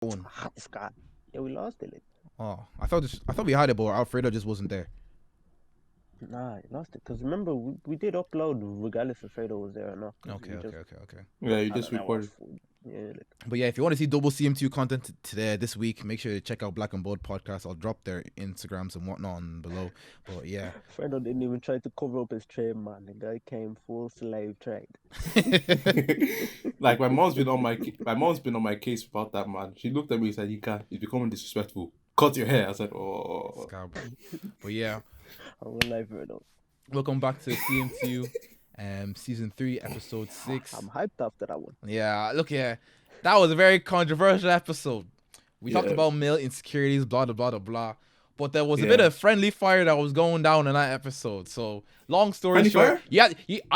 One. Scott. Yeah, we lost it. Like, Oh, I thought we had it, but Alfredo just wasn't there. nah, we lost it. Because remember, we did upload regardless if Fredo was there or not. Cause Okay. we just Yeah, you had just an hour's recorded. food. Yeah, like, But yeah, if you want to see double CMTU content today, this week, make sure to check out Black and Bold podcast. I'll drop their Instagrams and whatnot on below. But yeah, Fredo didn't even try to cover up his trade, man. The guy came full slave trade. Like my mom's been on my case about that, man. She looked at me and said, "You can't. You're becoming disrespectful. Cut your hair." I said, "Oh." Scab. But yeah, I will lie, Fredo. welcome back to CMTU, season 3, episode 6. I'm hyped after that one. Yeah, look, yeah, that was a very controversial episode. We talked Yeah. about male insecurities, blah blah blah blah blah. But there was a Yeah. bit of friendly fire that was going down in that episode. So long story Friendly short, fire? yeah,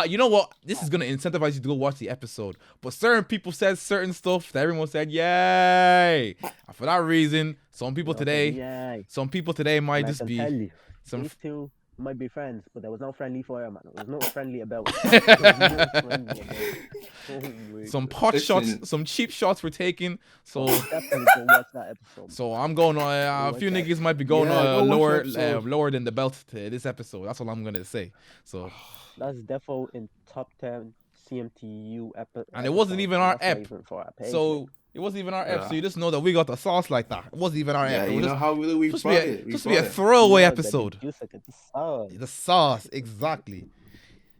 you know what? This is gonna incentivize you to go watch the episode. But certain people said certain stuff that everyone said, yay! And for that reason, some people today might And I just can be tell you, some. these two might be friends, but there was no friendly fire, man. There was no friendly about it. There was no friendly about it. Oh my Some God. pot Listen. shots, some cheap shots were taken. So Definitely go watch that episode. So I'm going on. A Go few watch that. niggas might be going Yeah, go watch the lower, episode. lower than the belt to this episode. That's all I'm gonna say. So, That's defo in top 10 CMTU episode. and it wasn't even our That's not ep. even for our page, So like. it wasn't even our ep. Yeah. So you just know that we got the sauce like that. It wasn't even our Yeah, ep. It you was know how we just brought it. We just be a brought it. throwaway Yeah, the episode. juice, like, it's sauce. The sauce, exactly.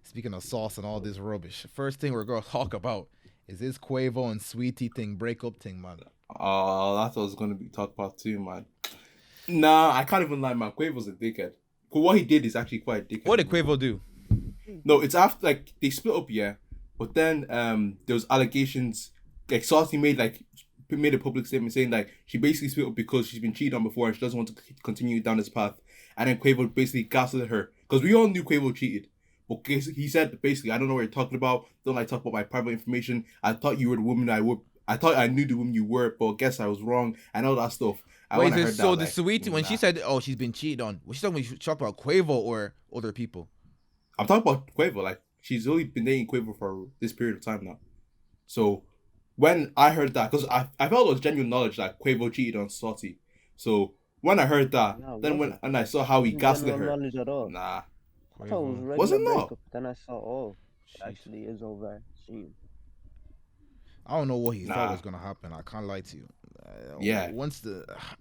Speaking of sauce and all this rubbish, first thing we're gonna talk about is this Quavo and Sweetie thing, breakup thing, man. Oh, that was gonna be talked about too, man. Nah, I can't even lie, man. Quavo's a dickhead. What he did is actually quite a dickhead. What did Quavo do? No, it's after like they split up, yeah. But then there was allegations. Like Saucy made a public statement saying like she basically split up because she's been cheated on before and she doesn't want to continue down this path. And then Quavo basically gaslit her because we all knew Quavo cheated. But he said basically, I don't know what you're talking about. Don't like talk about my private information. I thought you were the woman I thought I knew the woman you were, but guess I was wrong and all that stuff. Wait, When I heard so that, the like, Sweetie, when she nah. said, "Oh, she's been cheated on," was she talking about Quavo or other people? I'm talking about Quavo. Like she's only been dating Quavo for this period of time now. So when I heard that, because I felt it was genuine knowledge that Quavo cheated on Saucy. So when I heard that, No, it then wasn't. and I saw how he Wasn't gaslit general her, knowledge at all. nah. I thought it was Quavo. regular Was it not? breakup. Then I saw, oh, it actually is over. She. I don't know what he thought Nah. was gonna happen. I can't lie to you. Yeah.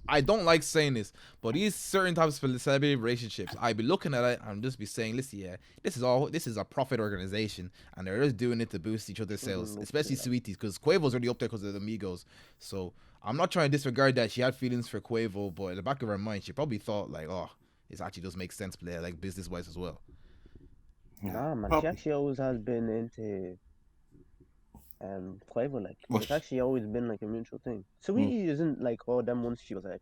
I don't like saying this, but these certain types of celebrity relationships, I be looking at it and just be saying, listen, yeah, this is a profit organization, and they're just doing it to boost each other's sales, especially Sweeties, because Quavo's already up there because of the Migos. So I'm not trying to disregard that she had feelings for Quavo, but in the back of her mind, she probably thought like, oh, this actually does make sense, like business wise as well. Nah, man. She Probably. actually always has been into Quavo, like. Well, It's actually always been like a mutual thing. Sweetie isn't like all them once she was like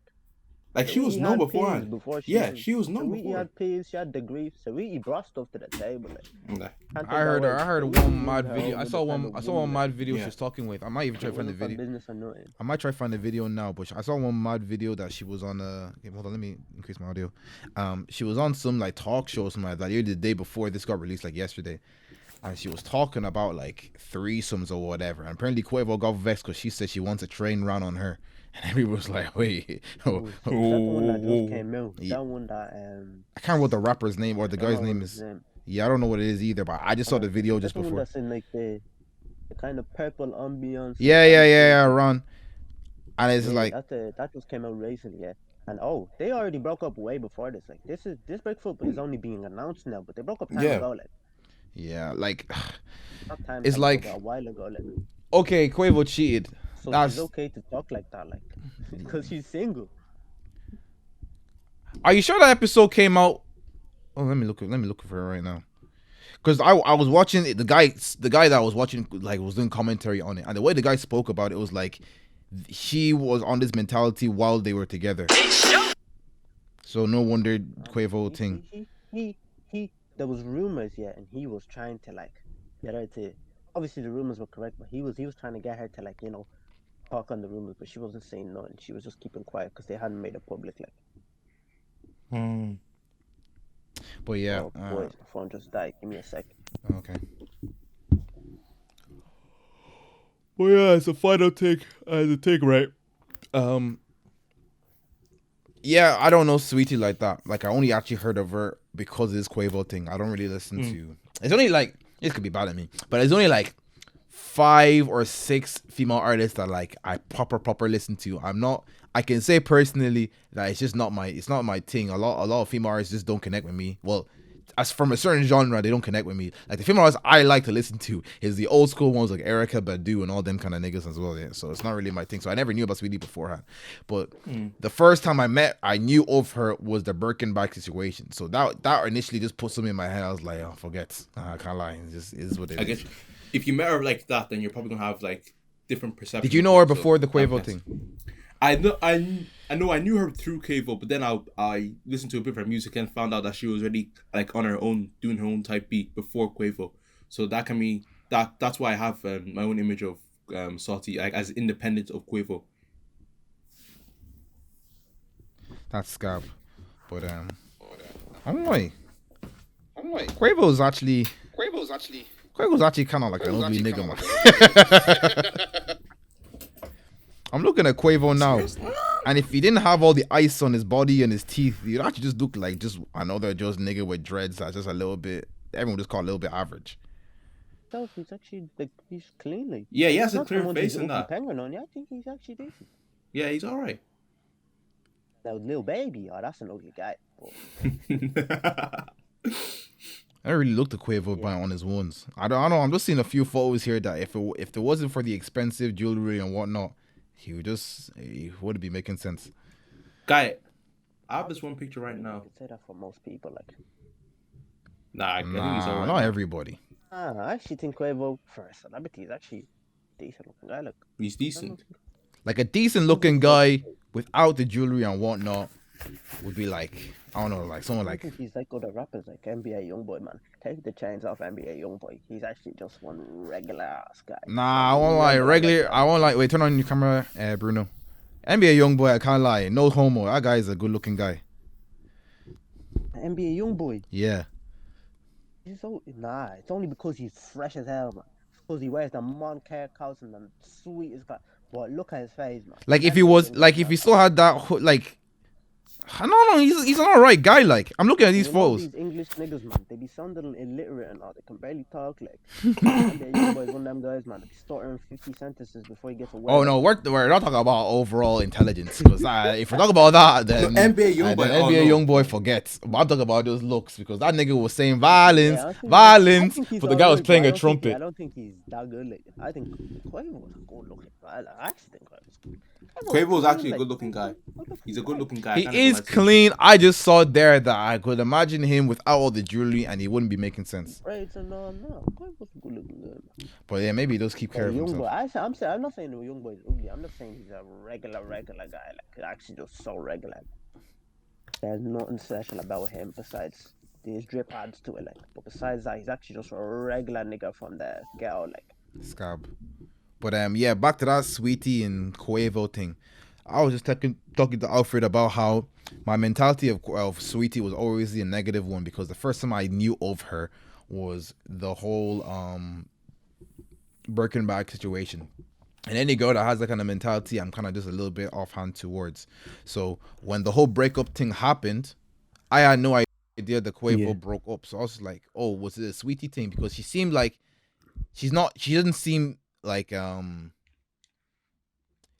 she was Sweetie known had beforehand. peas before she Yeah, was- she was known Sweetie before. had peas, she had degrees. Sweetie brought stuff to the table. Like, Nah. can't take I heard that her. away. I heard Sweetie one mad was video. I always saw the one. kind I of saw one woman mad video Yeah. she's talking with. I might even try to that find the wasn't for video. business or nothing. I might try to find the video now, but I saw one mad video that she was on. Hold on, let me increase my audio. She was on some like talk show, or something like that, the day before this got released, like yesterday, and she was talking about like threesomes or whatever. And apparently Quavo got vexed because she said she wants a train run on her, and everyone was like, "Wait, Oh, so the second one that Oh. just came out. Yeah. That one that I can't remember what the rapper's name or the I don't guy's know name what is. his name. Yeah, I don't know what it is either, but I just saw the video just Second one before. that's in like the kind of purple ambiance. Yeah, Ron. And it's Yeah, like, that just came out recently, yeah. And they already broke up way before this. Like this breakup is only being announced now, but they broke up time Yeah. ago, like yeah, like, not time. It's ago, like- but a while ago, like. okay, Quavo cheated. So That's- it's okay to talk like that, like, because she's single. Are you sure that episode came out? Oh, let me look for it right now. Because I was watching it, the guy that I was watching like was doing commentary on it, and the way the guy spoke about it was like she was on this mentality while they were together. So no wonder Quavo thing. He there was rumors, yeah, and he was trying to like get her to. Obviously, the rumors were correct, but he was trying to get her to like talk on the rumors, but she wasn't saying nothing. She was just keeping quiet because they hadn't made it public. Like, But yeah, oh boys, my phone just died. Give me a sec. okay. Well, yeah, it's a final take. The take right. Yeah, I don't know Sweetie like that. Like I only actually heard of her because of this Quavo thing. I don't really listen to. It's only like this could be bad at me, but it's only like 5 or 6 female artists that like I proper listen to. I'm not. I can say personally that it's just not my. It's not my thing. A lot of female artists just don't connect with me. Well, as from a certain genre, they don't connect with me. Like the female artists I like to listen to is the old school ones like Erica Badu and all them kind of niggas as well. Yeah, so it's not really my thing. So I never knew about Sweetie beforehand. But the first time I knew of her was the Birkenback situation. So that initially just put something in my head. I was like, oh, forget. I can't lie. It just is what it is. I guess if you met her like that, then you're probably gonna have like different perceptions. Did you know her before the Quavo thing? I knew her through Quavo, but then I listened to a bit of her music and found out that she was already like on her own, doing her own type beat before Quavo. So that can be that's why I have my own image of Salty like as independent of Quavo. That's scab. But I'm like Quavo's actually kind of like an ugly nigga, man. I'm looking at Quavo now, and if he didn't have all the ice on his body and his teeth, you'd actually just look like just another just nigga with dreads that's just a little bit, everyone just call it a little bit average. He's actually like he's clean. Like, yeah, he has a clear face in that. Penguin on, yeah, I think he's actually decent. Yeah, he's all right. That little baby, oh, that's an ugly guy. I don't really looked at Quavo on his ones. I don't know. I'm just seeing a few photos here that if it wasn't for the expensive jewelry and whatnot, he wouldn't be making sense. Guy, I have this one picture right now. I could say that for most people, like. I think he's all right. Not everybody. I actually think Quavo, for a celebrity, is actually a decent looking guy. Like, he's decent. Like a decent looking guy without the jewelry and whatnot would be like, I don't know, like someone like. I think he's like other rappers, like NBA Youngboy, man. Take the chains off NBA Youngboy. He's actually just one regular ass guy. Nah, I won't lie. I won't lie. Wait, turn on your camera, Bruno. NBA Youngboy, I can't lie. No homo. That guy is a good looking guy. NBA Youngboy. Yeah. It's only because he's fresh as hell, man. It's because he wears the Moncler coats and the sweetest guy. But look at his face, man. Like if he still had that, like. No, he's an alright guy. Like I'm looking at these photos. These English niggas, man, they be sounding illiterate and all. They can barely talk. Like, NBA boy is one of them guys, man. They be stuttering 50 sentences before he gets a word. Oh no, we're not talking about overall intelligence. Because if we're talking about that, then NBA Youngboy, forget. But I'm talking about those looks because that nigga was saying violence, but the guy was playing a trumpet. I don't think he's that good. Like, I think Quavo was a good looking. I actually think Quavo's actually a good looking guy. He's a good looking guy. He is clean. I just saw there that I could imagine him without all the jewelry and he wouldn't be making sense. Right, so no. Quavo's a good looking guy. But yeah, maybe he does keep care of himself. I'm not saying the young boy is ugly. I'm just saying he's a regular guy. Like, actually just so regular. There's nothing special about him besides these drip adds to it. Like, but besides that, he's actually just a regular nigga from the ghetto. Like, scab. But yeah, back to that Sweetie and Quavo thing. I was just talking to Alfred about how my mentality of Sweetie was always a negative one because the first time I knew of her was the whole Birkenback situation. And any girl that has that kind of mentality, I'm kind of just a little bit offhand towards. So when the whole breakup thing happened, I had no idea that Quavo broke up. So I was like, oh, was it a Sweetie thing? Because she seemed like she doesn't seem like I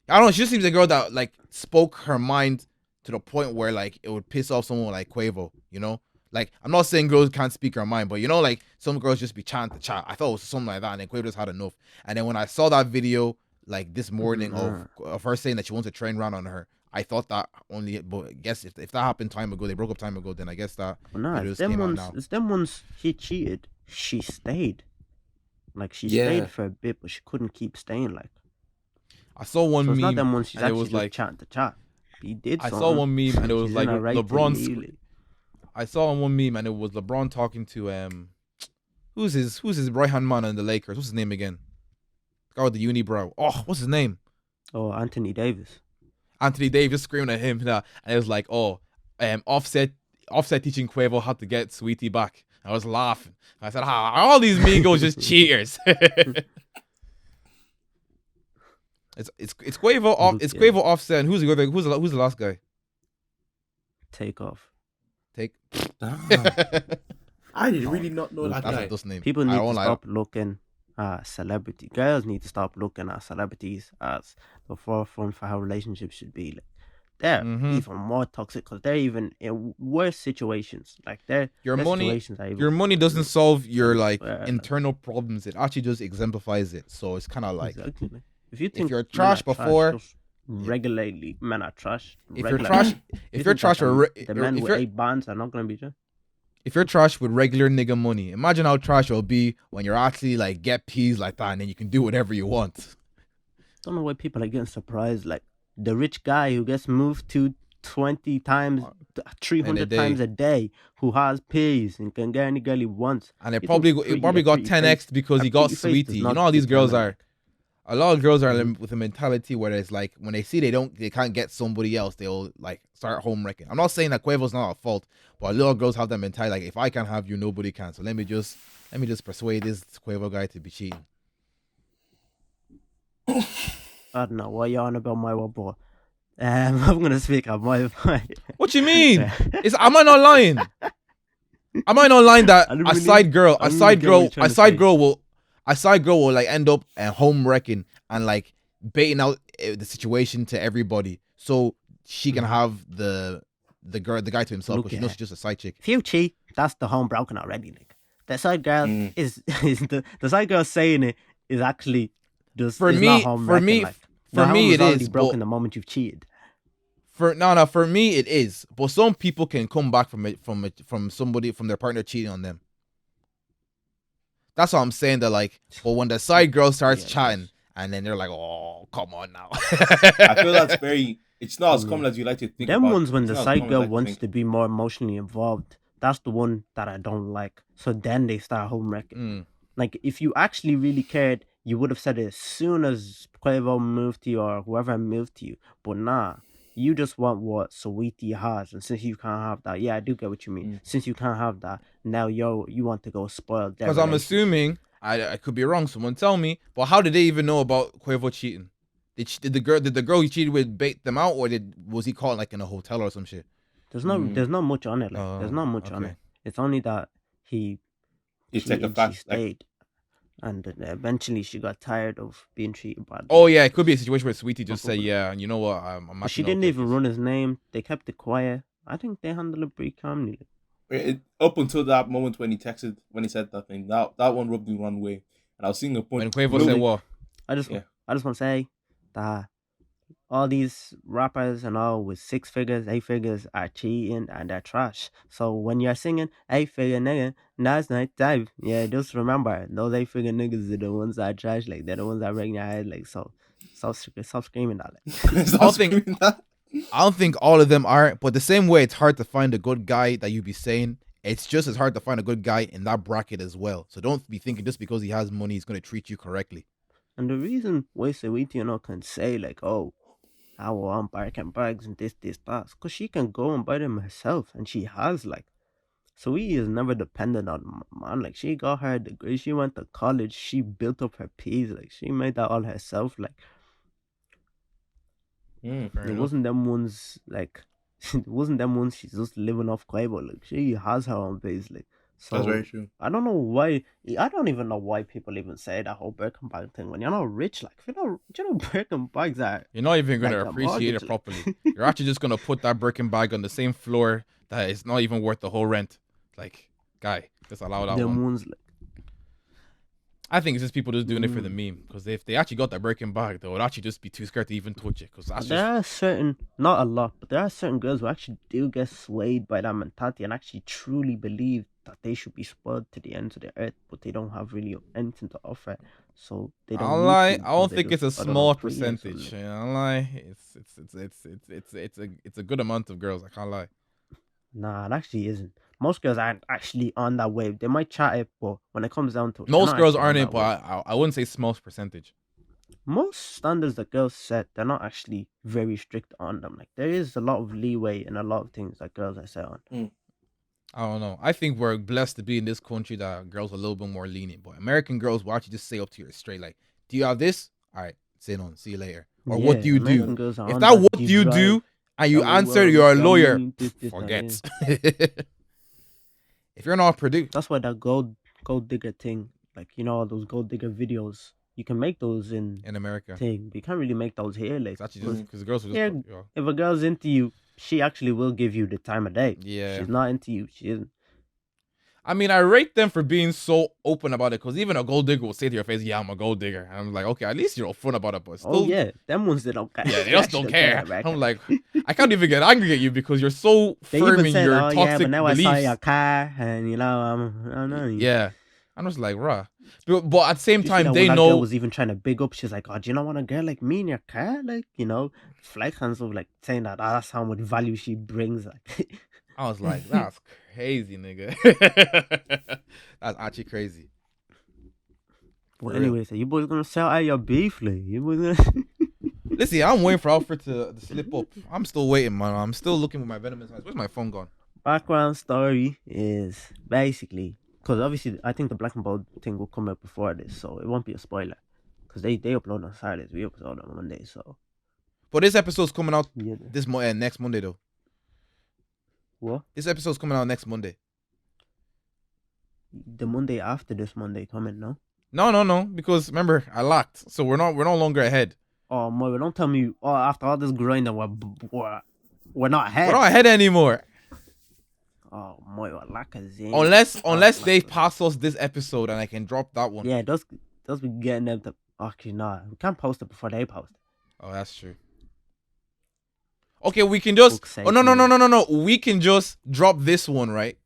don't know, she just seems like a girl that like spoke her mind to the point where like it would piss off someone like Quavo, you know? Like I'm not saying girls can't speak her mind, but you know, like some girls just be chatting to chat. I thought it was something like that, and then Quavo just had enough. And then when I saw that video like this morning of her saying that she wants a train run on her, I thought that only, but I guess if that happened time ago, they broke up time ago, then I guess that it's them ones he cheated, she stayed. Like, she stayed for a bit, but she couldn't keep staying. Like, I saw one meme, not them ones she's and it was just like chatting to chat. He did. I saw one meme, and it was like LeBron. I saw one meme, and it was LeBron talking to who's his right hand man in the Lakers? What's his name again? The guy with the unibrow. Oh, what's his name? Oh, Anthony Davis. Anthony Davis screaming at him, and it was like, oh, Offset teaching Quavo how to get Sweetie back. I was laughing. I said, all these Migos just cheaters. It's Quavo off. It's Quavo Offset. And who's the last guy? Take off. Take. I did really not know that That's guy. a dust name. People need to stop looking at celebrity. Girls need to stop looking at celebrities as the forefront for how relationships should be. Like, they're even more toxic because they're even in worse situations. Like your money doesn't solve your like internal problems. It actually just exemplifies it. So it's kind of like exactly. If you're trash before. Regularly, men are trash. If you're trash, the men with 8 bands are not gonna be trash. If you're trash with regular nigga money, imagine how trash it'll be when you're actually like get peas like that and then you can do whatever you want. Don't know why people are getting surprised. Like the rich guy who gets moved to 20 times, 300 times a day, who has peas and can get any girl he wants. And it probably got 10x because he got sweetie. You know how these girls are. A lot of girls are with a mentality where it's like when they see they can't get somebody else, they'll like start home wrecking. I'm not saying that Quavo's not at fault, but a lot of girls have that mentality like if I can't have you, nobody can. So let me just persuade this Quavo guy to be cheating. I don't know what you're on about, my boy. I'm gonna speak on my point. What you mean? Am I not lying? Am I not lying that a side girl will like end up home wrecking and like baiting out the situation to everybody so she can have the guy to himself because she knows she's just a side chick. If you cheat, that's the home broken already. Like the side girl is the side girl saying it is actually just for me it is broken the moment you've cheated. For me it is, but some people can come back from their partner cheating on them. That's what I'm saying. That like, but when the side girl starts chatting, and then they're like, "Oh, come on now." I feel that's it's not as common as you like to think. Them ones when the side girl wants to be more emotionally involved, that's the one that I don't like. So then they start home wrecking. Like if you actually really cared, you would have said it as soon as Quavo moved to you or whoever moved to you. But nah. You just want what Saweetie has, and since you can't have that, I do get what you mean. Since you can't have that, now you want to go spoil their because I'm assuming, I could be wrong, someone tell me, but how did they even know about Quavo cheating? Did the girl he cheated with bait them out, or was he caught like in a hotel or some shit? There's not much on it. Like there's not much on it. It's only that it's like a fact. Stayed. And then eventually she got tired of being treated badly. Oh yeah, it could be a situation where Sweetie just said, "Yeah, you know what? I'm not." She didn't even run his name. They kept it quiet. I think they handled it pretty calmly. Up until that moment when he said that thing, that one rubbed me one way, and I was seeing a point. When Quavo said what? I just want to say that all these rappers and all with 6 figures, 8 figures are cheating and they're trash. So when you're singing 8-figure nigga, that's night time. Yeah, just remember those 8-figure niggas are the ones that are trash. Like they're the ones that bring your head. Like so, stop screaming that. Like. I don't think all of them are, but the same way it's hard to find a good guy that you be saying, it's just as hard to find a good guy in that bracket as well. So don't be thinking just because he has money, he's gonna treat you correctly. And the reason why Saweetie can say like, oh, I want Birkin bags and this, that, because she can go and buy them herself, and she has like. Saweetie is never dependent on man. Like she got her degree, she went to college, she built up her peas, like she made that all herself. Like it wasn't them ones like. It wasn't them ones she's just living off Quavo. Like she has her own base. Like so that's very true. I don't know why. I don't even know why people even say that whole Birkin bag thing when you're not rich. Like if you know Birkin bags are. You're not even gonna appreciate it properly. You're actually just gonna put that Birkin bag on the same floor that is not even worth the whole rent. Like guy, just allow that them one. Ones like. I think it's just people just doing it for the meme. Because if they actually got that Birkin bag, they would actually just be too scared to even touch it. Because are certain, not a lot, but there are certain girls who actually do get swayed by that mentality and actually truly believe that they should be spoiled to the ends of the earth, but they don't have really anything to offer. So they don't. I don't think it's a small percentage. I'll lie. It's a good amount of girls. I can't lie. Nah, it actually isn't. Most girls aren't actually on that wave. They might chat it, but when it comes down to it, most girls aren't it. But I wouldn't say small percentage. Most standards that girls set, they're not actually very strict on them. Like there is a lot of leeway in a lot of things that girls are set on. I don't know. I think we're blessed to be in this country that girls are a little bit more lenient. But American girls will actually just say up to you straight, like, "Do you have this? All right, say none, see you later. Or what do Yeah, you American do? girls are If on that what deep do you drive. do and you That answer, will you're a that lawyer. mean this, that, Forget. yeah. If you're not Purdue That's why that gold digger thing, like all those gold digger videos, you can make those in in America, thing, but you can't really make those here. Like, it's actually just because the girls will just yeah, put, you know, if a girl's into you, she actually will give you the time of day. yeah. She's not into you. She isn't. I mean, I rate them for being so open about it because even a gold digger will say to your face, "Yeah, I'm a gold digger." And I'm like, okay, at least you're upfront about it, but still, Oh yeah, them ones that don't care. yeah, they just don't care. about I'm it. like, I can't even get angry at you because you're so They firm even in said, your "Oh toxic yeah, but now beliefs. I saw your car, and I don't know." Yeah, I'm just like, rah. But at the same You see time, that they one that girl know. was even trying to big up. She's like, "Oh, do you not want a girl like me in your car?" Like, flight hands of like saying that that's how much value she brings. Like, I was like, that's crazy, nigga. That's actually crazy. well, For real. anyway, so you boys gonna sell out your beef, like you boys gonna. Listen, I'm waiting for Alfred to slip up. I'm still waiting, man. I'm still looking with my venomous eyes. Where's my phone gone? Background story is basically because obviously I think the Black and Bold thing will come out before this, so it won't be a spoiler because they upload on Saturdays, we upload on Monday, so But this episode's coming out yeah. this next Monday though. What? This episode's coming out next Monday. The Monday after this Monday coming, no? No, because remember I locked, so we're no longer ahead. Oh, Moira, don't tell me. Oh, after all this grinding, we're not ahead. We're not ahead anymore. Oh, Moira, lacazette. Unless they pass us this episode and I can drop that one. Yeah, those be getting them to. Actually, nah, we can't post it before they post. Oh, that's true. Okay, we can just. Fuck's sake, Oh no. man. We can just drop this one, right?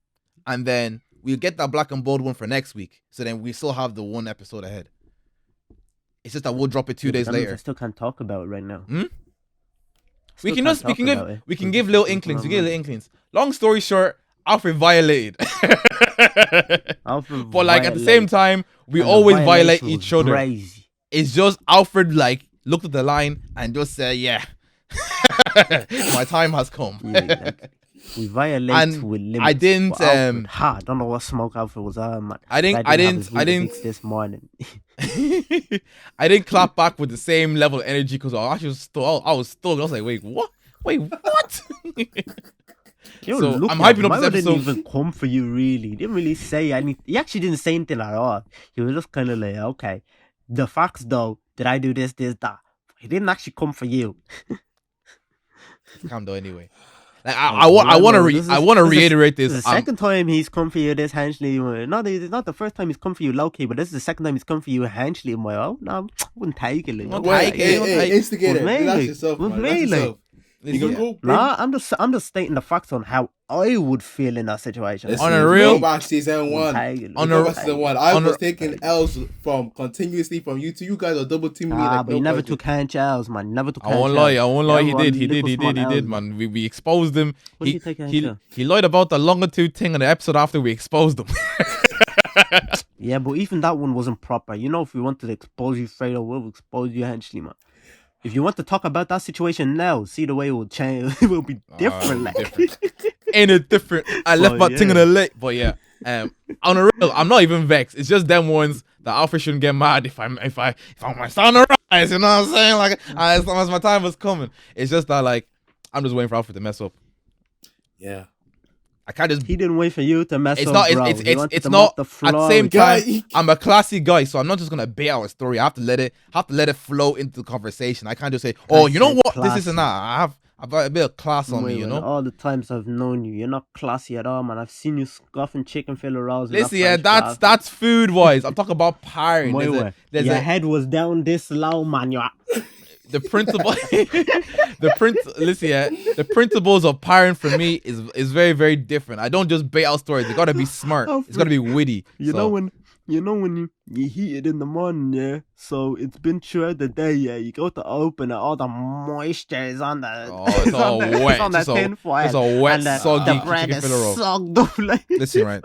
And then we'll get that Black and Bold one for next week. So then we still have the one episode ahead. It's just that we'll drop it 2 days That means later. I still can't talk about it right now. We can give little inklings. We give little inklings. Long story short, Alfred violated. But like at the same time, we always violate each other. Crazy. It's just Alfred like looked at the line and just said, "Yeah, my time has come." Yeah, like, we violate And with limits. I didn't, but Alfred, I don't know what smoke Alfred was on, man. I didn't this morning. I didn't clap back with the same level of energy because I was still. I was like, wait, what? Yo, So look I'm at hyping him. up this Milo didn't episode. even come for you, really. He didn't really say anything. He actually didn't say anything at all. He was just kind of like, okay. The facts, though, did I do this, that? He didn't actually come for you. Calm down anyway. Like, I want to reiterate This this. is the second time he's come for you this Hanchley. It's not the first time he's come for you low-key, but this is the second time he's come for you Hanchley. I'm like, oh, no, I wouldn't take it. Like, Won't no. take it. Hey, instigator. With me, That's like, yourself, with man. me, That's like. yourself. You Listen, can go. Nah, I'm just stating the facts on how I would feel in that situation. On a real- Go back to season one. On Go a- back to season one. I on a- was taking L's continuously from you two. You guys are double teaming me. Ah, Like but he no never question. took hand Charles, man. Never took I hand won't Charles. lie. He Everyone did, L's, man. We exposed him. What did he take hand Charles? He lied about the longitude thing in the episode after we exposed him. Yeah, but even that one wasn't proper. If we wanted to expose you straight away, we'll expose you eventually, man. If you want to talk about that situation now, see the way it will change. It will be different. Like. Different. Ain't it different? I left my thing in the lake. But yeah, on a real, I'm not even vexed. It's just them ones that Alfred shouldn't get mad if I'm my son to rise. You know what I'm saying? Like as long as my time was coming, it's just that like I'm just waiting for Alfred to mess up. Yeah. I can't just. He didn't wait for you to mess It's up, not. bro. It's He wanted it's to not. mop the At the floor same with time, you. I'm a classy guy, so I'm not just gonna bait out a story. I have to let it flow into the conversation. I can't just say, "Oh, you know what? This Classy. isn't that." I've got a bit of class on me, you Wait, know. all the times I've known you, you're not classy at all, man. I've seen you scoffing chicken fillet rolls. Listen, yeah, that's food wise. I'm talking about pairing. There's Your a head was down this low, man. the principle. Listen, yeah, the principles of pairing for me is very very different. I don't just bait out stories. They gotta be smart. It's gotta be witty. You know when you heat it in the morning, yeah. So it's been throughout the day, yeah. You go to open it, all the moisture is on the. Oh, it's all wet. It's on the It's all- tin foil. it's all wet, and the, soggy the bread chicken is fillet roll. soaked up like. Listen, right.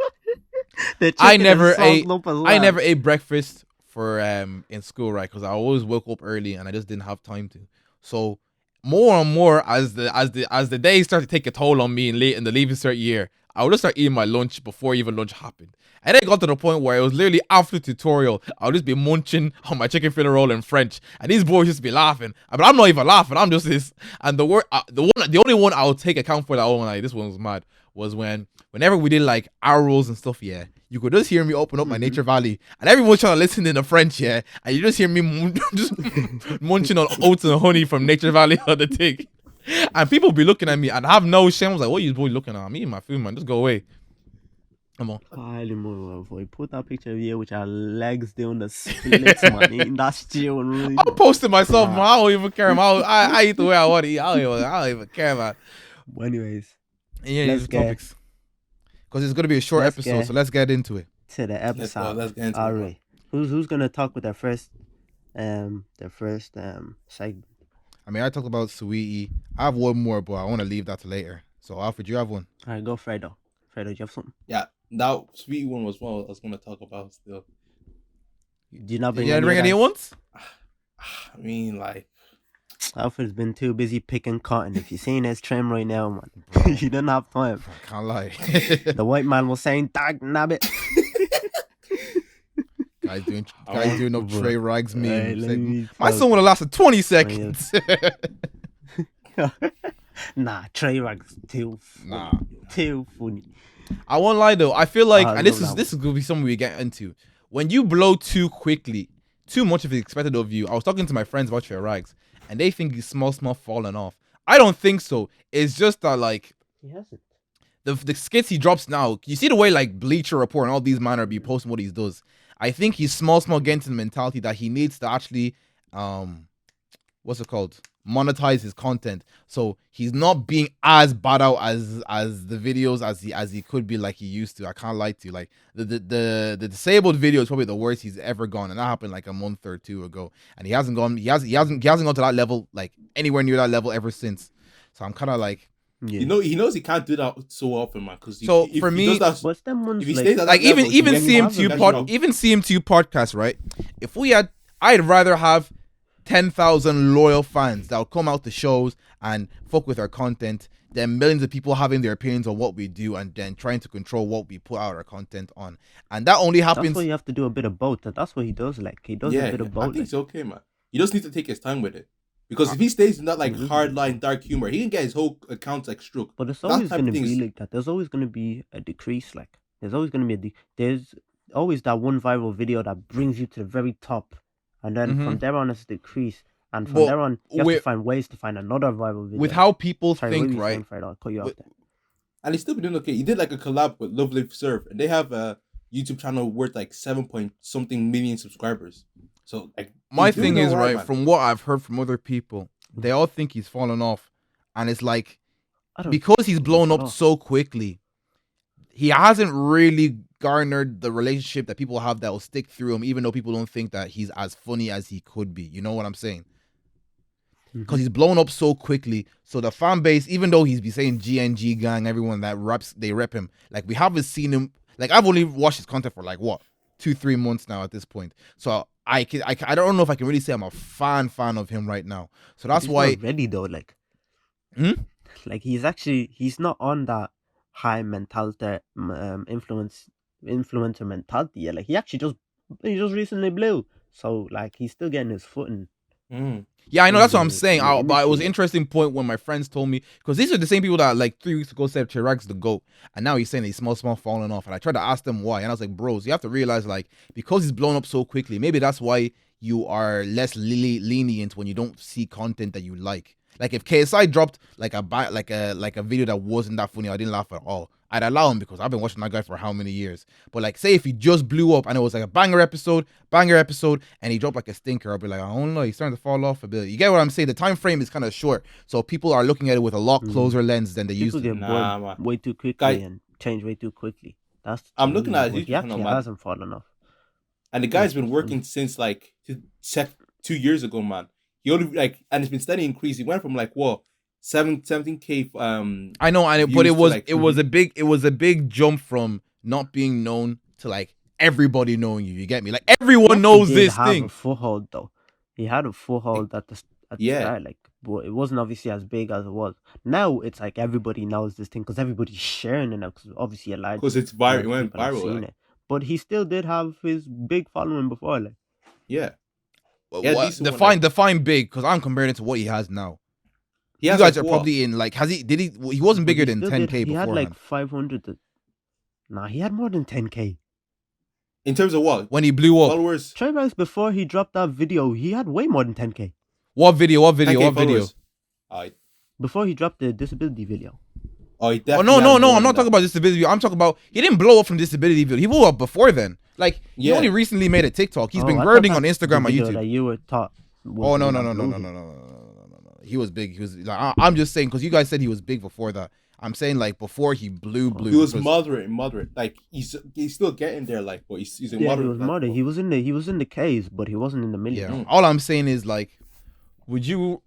The chicken I never is ate. soaked up as well. I never ate breakfast for in school, right? Because I always woke up early and I just didn't have time to. So more and more as the days start to take a toll on me in the leaving cert year, I would just start eating my lunch before even lunch happened. And then it got to the point where it was literally after tutorial, I'll just be munching on my chicken fillet roll in French, and these boys just be laughing. But I'm not even laughing. I'm just this. And the only one I'll take account for that one, like this one was mad, was whenever we did like our rolls and stuff. Yeah, you could just hear me open up my Nature Valley, and everyone's trying to listen in the French. Yeah, and you just hear me just munching on oats and honey from Nature Valley on the thing. And people be looking at me and I have no shame. I was like, what are you boy looking at? I'm eating my food, man. Just go away. Come on. Highly more boy. Put that picture of you with your legs doing the splits, man. Eating that stew. I'm posting myself, man. I don't even care, man. I eat the way I want to eat. I don't even care, man. Well, anyways, Yeah, these topics. Because it's going to be a short episode, so let's get into it. To the episode. Let's get into it. All right. Who's going to talk with their first segment? I mean, I talked about Sweetie. I have one more, but I want to leave that to later. So, Alfred, you have one? All right, go Fredo. Fredo, do you have something? Yeah, that Sweetie one was what I was going to talk about still. Do you not bring any ones? I mean, like... Alfred's been too busy picking cotton. If you're seeing his trim right now, man, you don't have time. I can't lie. The white man was saying, "Dag nabbit." Guys doing no Trey Rags meme. My talk. son would have lasted 20 seconds. Nah, Trey Rags too funny. I won't lie though. I feel like, and this love is gonna be something we get into. When you blow too quickly, too much of it expected of you. I was talking to my friends about Trey Rags, and they think he's small falling off. I don't think so. It's just that like He hasn't. the skits he drops now. You see the way like Bleacher Report and all these men are be posting what he does. I think he's small getting to the mentality that he needs to actually what's it called? Monetize his content. So he's not being as bad out as the videos as he could be like he used to. I can't lie to you. Like the disabled video is probably the worst he's ever gone, and that happened like a month or two ago. And he hasn't gone gone to that level, like anywhere near that level ever since. So I'm kind of like, Yeah. He knows he can't do that so often, man. Because for me, what's them ones if he like? stays at like that level, even he can have CMTU podcast, right? If we had, I'd rather have 10,000 loyal fans that will come out to shows and fuck with our content than millions of people having their opinions on what we do and then trying to control what we put out our content on. And that only happens. That's why you have to do a bit of both. That's what he does. Like he does a bit of both. I think it's okay, man. You just need to take his time with it. Because if he stays in that like hardline dark humor, he can get his whole account like struck. But it's always going to be like that. There's always going to be a decrease. Like there's always going to be there's always that one viral video that brings you to the very top, and then from there on it's a decrease, and from there on you have to find ways to find another viral video. With how people think, right? I'll cut you off there. And he's still been doing okay. He did like a collab with Love Live Surf, and they have a YouTube channel worth like 7-point-something million subscribers. So like my thing is right, man. from what I've heard from other people, they all think he's fallen off, and it's like because he's blown up so quickly, he hasn't really garnered the relationship that people have that will stick through him, even though people don't think that he's as funny as he could be. You know what I'm saying? Because he's blown up so quickly, so the fan base, even though he's be saying GNG gang, everyone that raps, they rep him. Like we haven't seen him. Like I've only watched his content for like what 2-3 months now at this point. So I don't know if I can really say I'm a fan of him right now. So that's why not ready though, like like he's not on that high mentality influencer mentality yet. Like he just recently blew. So like he's still getting his footing. Yeah, I know, that's what I'm saying. But it was an interesting point when my friends told me, because these are the same people that like 3 weeks ago said Chirag's the GOAT, and now he's saying he's small falling off. And I tried to ask them why, and I was like, bros, you have to realize, like, because he's blown up so quickly, maybe that's why you are less lenient when you don't see content that you like. Like if KSI dropped like a video that wasn't that funny, I didn't laugh at all, I'd allow him because I've been watching that guy for how many years. But like, say if he just blew up and it was like a banger episode, and he dropped like a stinker, I'll be like, I don't know, he's starting to fall off a bit. You get what I'm saying? The time frame is kind of short, so people are looking at it with a lot closer lens than they used to. People get bored way too quickly and change way too quickly. I'm looking at it. He actually hasn't fallen off. And the guy's been working since like 2 years ago, man. He only and it's been steady increase. He went from like what 17K. I know, but it was a big jump from not being known to like everybody knowing you. You get me? Like everyone knows this thing. He had a foothold though. He had a foothold at the Yeah. start, like, but it wasn't obviously as big as it was. Now it's like everybody knows this thing because everybody's sharing it now. Because obviously a large Because it's amount viral. It of went people have viral. seen Like, it. But he still did have his big following before, like. yeah. What decent one, define big? Because I'm comparing it to what he has now. He You has guys like are what? probably in like he wasn't But bigger he than still 10K did. He had like beforehand. 500. Nah, he had more than 10K. In terms of what? When he blew up. Followers? Trey Rice, before he dropped that video, he had way more than 10K. What video? 10K followers. Before he dropped the disability video. Oh, he Oh definitely no, had more I'm than not talking that. about disability video. I'm talking about he didn't blow up from disability video. He blew up before then. Like he Yeah. only recently made a TikTok. He's been I grinding thought on that's Instagram the and video YouTube. that you were taught. Oh no. He was big. He was. Like, I'm just saying because you guys said he was big before that. I'm saying like before he blew. He was moderate. Like he's still getting there. Like, but he's a moderate. He was moderate. He was in the K's, but he wasn't in the millions. Yeah. All I'm saying is like, would you?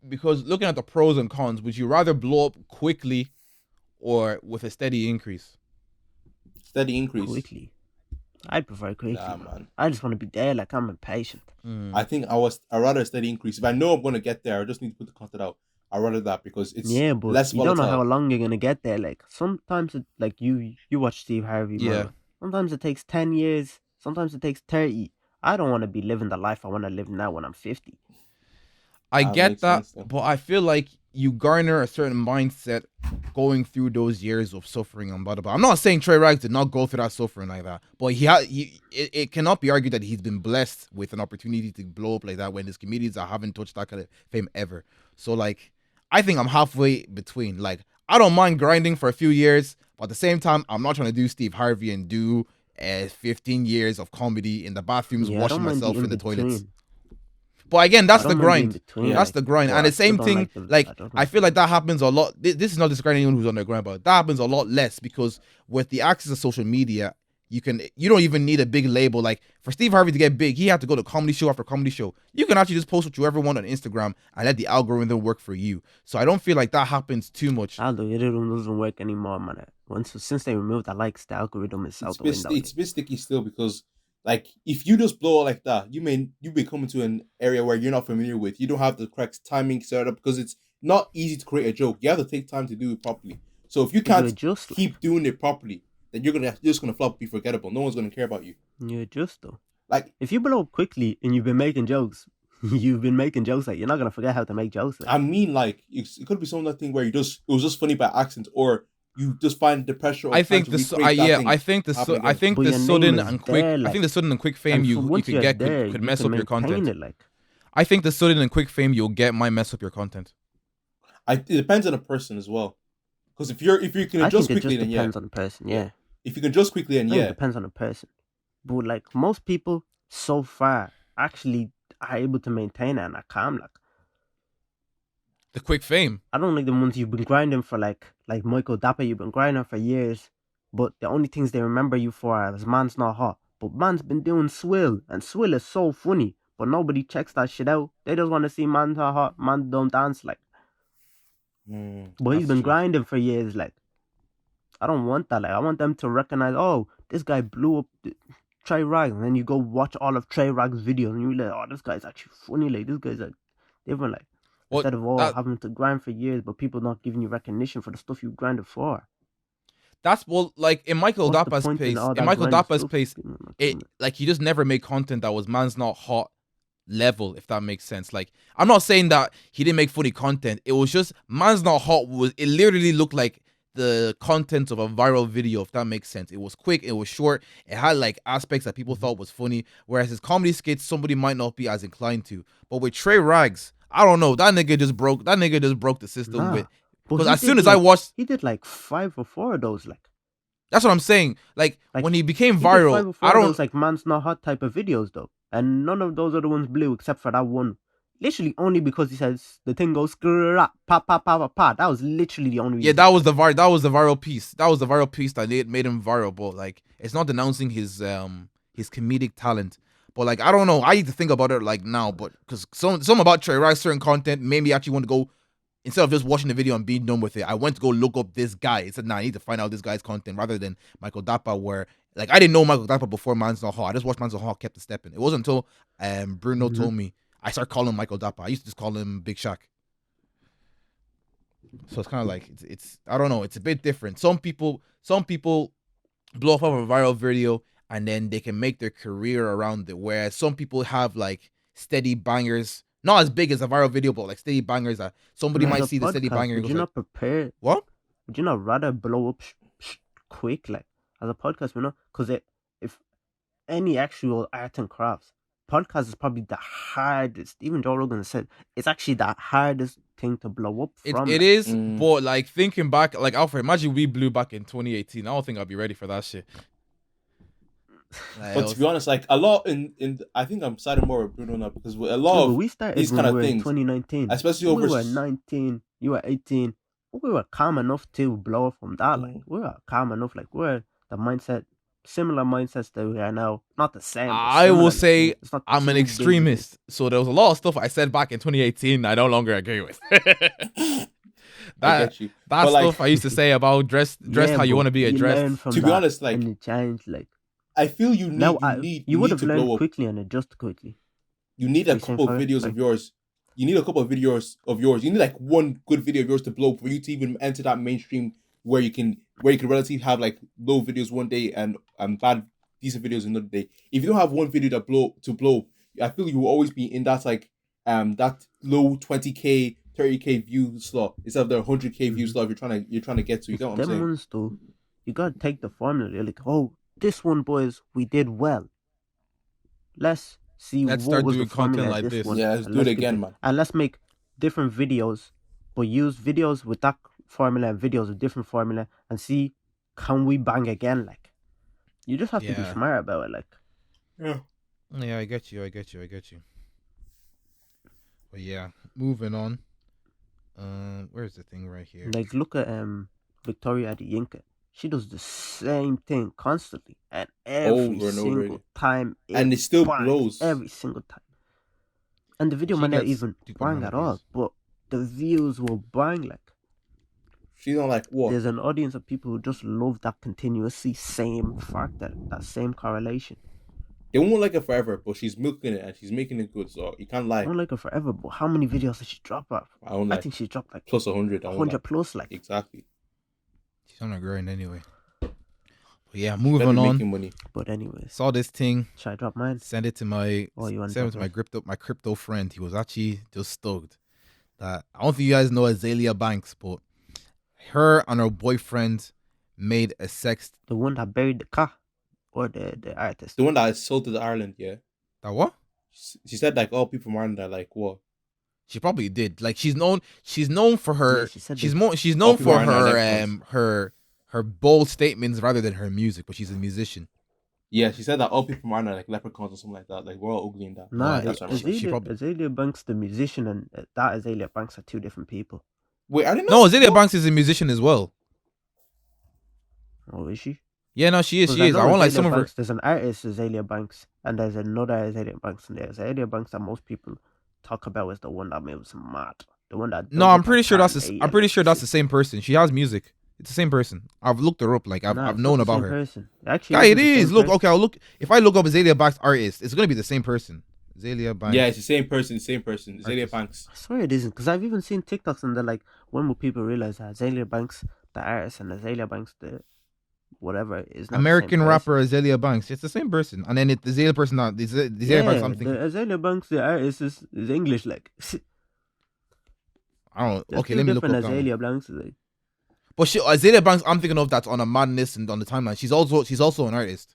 Because looking at the pros and cons, would you rather blow up quickly or with a steady increase? Steady increase. Quickly. I'd prefer quickly. Nah, man. I just want to be there. Like I'm impatient. I think I'd rather a steady increase. If I know I'm gonna get there, I just need to put the content out. I'd rather that because it's but less you volatile. don't know how long you're gonna get there. Like sometimes, like you watch Steve Harvey. Yeah. Man. Sometimes it takes 10 years. Sometimes it takes 30. I don't want to be living the life I want to live now when I'm 50. I get that, but I feel like you garner a certain mindset going through those years of suffering and blah, blah, blah. I'm not saying Trey Rags did not go through that suffering like that, but it cannot be argued that he's been blessed with an opportunity to blow up like that when his comedians haven't touched that kind of fame ever. So like, I think I'm halfway between. Like, I don't mind grinding for a few years, but at the same time, I'm not trying to do Steve Harvey and do 15 years of comedy in the bathrooms, washing myself in the toilets. But again, that's the grind. That's the grind. And the same thing, I feel like that happens a lot. This is not describing anyone who's on the grind, but that happens a lot less because with the access of social media, you don't even need a big label. Like for Steve Harvey to get big, he had to go to comedy show after comedy show. You can actually just post what you ever want on Instagram and let the algorithm work for you. So I don't feel like that happens too much. The algorithm doesn't work anymore, man. Since they removed the likes, the algorithm is out the window. It's a bit sticky still because like if you just blow it like that, you be coming to an area where you're not familiar with. You don't have the correct timing set up because it's not easy to create a joke. You have to take time to do it properly. So if you can't keep doing it properly, then you're just gonna flop, be forgettable. No one's gonna care about you. You adjust though. Like if you blow up quickly and you've been making jokes, like you're not gonna forget how to make jokes. Like. I mean, like it could be some thing where it was just funny by accident, or you just find the pressure. I think the sudden and quick fame you can get could mess up your content. I think the sudden and quick fame you'll get might mess up your content. It depends on the person as well. Because if you can adjust quickly, then depends on the person. Yeah. If you can adjust quickly, then it depends on the person. But like most people so far actually are able to maintain it and are calm. Like the quick fame. I don't like the ones you've been grinding for like Michael Dapper. You've been grinding for years, but the only things they remember you for is man's not hot. But man's been doing Swill, and Swill is so funny, but nobody checks that shit out. They just want to see man's not hot. Man don't dance like. But he's been grinding for years. Like I don't want that. Like I want them to recognize. Oh, this guy blew up Trey Rags, and then you go watch all of Trey Rags' videos, and you're like, oh, this guy's actually funny. Like this guy's like different. Like. Instead of having to grind for years, but people not giving you recognition for the stuff you grinded for. That's like in Michael Dapper's pace. It like he just never made content that was man's not hot level, if that makes sense. Like I'm not saying that he didn't make funny content. It was just man's not hot it literally looked like the content of a viral video, if that makes sense. It was quick, it was short, it had like aspects that people thought was funny, whereas his comedy skits somebody might not be as inclined to. But with Trey Rags, I don't know. That nigga just broke the system with. Because as soon as I watched, he did like 5 or 4 of those. Like that's what I'm saying. Like when he became viral, I don't those, like man's not hot type of videos though, and none of those other ones blew except for that one. Literally only because he says the thing goes pa pa pa pa pa. That was literally the only reason. Yeah, that was the viral piece. That was the viral piece that made him viral. But like, it's not denouncing his comedic talent. But like, I don't know. I need to think about it like now. But because some about Trey Rags, certain content made me actually want to go, instead of just watching the video and being done with it, I went to go look up this guy. I said, nah, I need to find out this guy's content rather than Michael Dapper, where like I didn't know Michael Dapper before Man's Not Hot. I just watched Man's Not Hot, kept it stepping. It wasn't until Bruno told me. I start calling him Michael Dapper. I used to just call him Big Shaq. So it's kind of like it's I don't know. It's a bit different. Some people blow up of a viral video and then they can make their career around it. Whereas some people have like steady bangers, not as big as a viral video, but like steady bangers that somebody As might a see the steady podcast, banger and would goes you like, not prepare? what? Would you not rather blow up quick, like as a podcast? Because if any actual art and crafts, podcast is probably the hardest. Even Joe Rogan said it's actually the hardest thing to blow up from. It like. is, but like thinking back, like Alfred, imagine we blew back in 2018. I don't think I'd be ready for that shit. Like, But to be honest, like a lot in I think I'm siding more with Bruno now because with a lot but of we started these when kind we of were in things, 2019. especially We over were 19. You were 18. We were calm enough to blow up from that. Like we were calm enough. Like we're the mindset, similar mindsets that we are now. Not the same. But I similar, will like, say it's not I'm an too big of a extremist. So there was a lot of stuff I said back in 2018 I no longer agree with. I get you. That But, like, stuff I used to say about dress how you but want to be you addressed. learn from To be that honest, like, and you change. Like I feel you now, you would need have to learned blow up. quickly and adjust quickly. You need a You saying couple of for it? videos Like- of yours. You need a couple of videos of yours. You need like one good video of yours to blow for you to even enter that mainstream where you can relatively have like low videos one day and bad decent videos another day. If you don't have one video that blow, I feel you will always be in that like that low 20K 30K view slot instead of the 100K view slot you're trying to get to. You know what I'm Them saying? ones though, you gotta take the formula. You're like, oh, this one, boys, we did well. Let's see Let's what start was doing the formula content at like this this. one. Yeah, let's and do it keep again, man. And let's make different videos, but use videos with that formula and videos with different formula, and see can we bang again? Like, you just have to be Yeah. smart about it. Like, Yeah. Yeah, I get you. But yeah, moving on. Where's the thing right here? like look at Victoria Adiyinka. She does the same thing constantly and every Over and over single again. time, And it still bangs blows. every single time. And the video She might not gets even stupid bang amount at of all, views. but the views will bang. Like, She's on like what? there's an audience of people who just love that continuously same factor, that same correlation. They won't like it forever, but she's milking it and she's making it good, so you can't I lie. don't like her forever, but how many videos did she drop up? I don't I like think she dropped like plus 100. I won't 100 lie. plus. Like, Exactly. She's on a grind anyway. But yeah, Better moving be on. making money. but anyways, Saw this thing. should I drop mine? Send it to my Oh, you want to send it drop to yours? my crypto friend. He was actually just stoked that I don't think you guys know Azalea Banks, but her and her boyfriend made a sex. The one that buried the car, or the artist? The one that sold to Ireland, yeah. That what? She said like all people from Ireland are like what? She probably did. Like she's known for her. Yeah, she said she's this. more. She's known people for aren't her electrons. her bold statements rather than her music. But she's a musician. Yeah, she said that all people from Ireland are like leprechauns or something like that. Like we're all ugly in that. Nah, that's what I'm saying. she probably- Azalea Banks, the musician, and that Azalea Banks are two different people. Wait, I didn't No, know. Azalea Banks is a musician as well. Oh, is she? Yeah, no, she is. 'Cause She is. know I want like Azalea some of her. Banks, there's an artist Azalea Banks, and there's another Azalea Banks, and there's Azalea Banks that most people talk about is the one that moves mad. The one that No, I'm pretty sure that's the same person. She has music. It's the same person. I've looked her up. Like I've known about her. Person. Actually, Guy, it is. Look, okay, I'll look. If I look up Azalea Banks artist, it's gonna be the same person. Azalea Banks. Yeah, it's the same person. Azalea Artist. Banks. I swear it isn't, because I've even seen TikToks and they're like, when will people realize that Azalea Banks, the artist, and Azalea Banks, the whatever, is not American the same person. rapper Azalea Banks. It's the same person. And then the Azalea person, not the Azalea Banks. I'm thinking. the Azalea Banks, the artist is English. Like, I don't. there's Okay, two let me look different up that one. Azalea Banks. Like, But Azalea Banks, I'm thinking of that's on a madness and on the timeline. She's also an artist.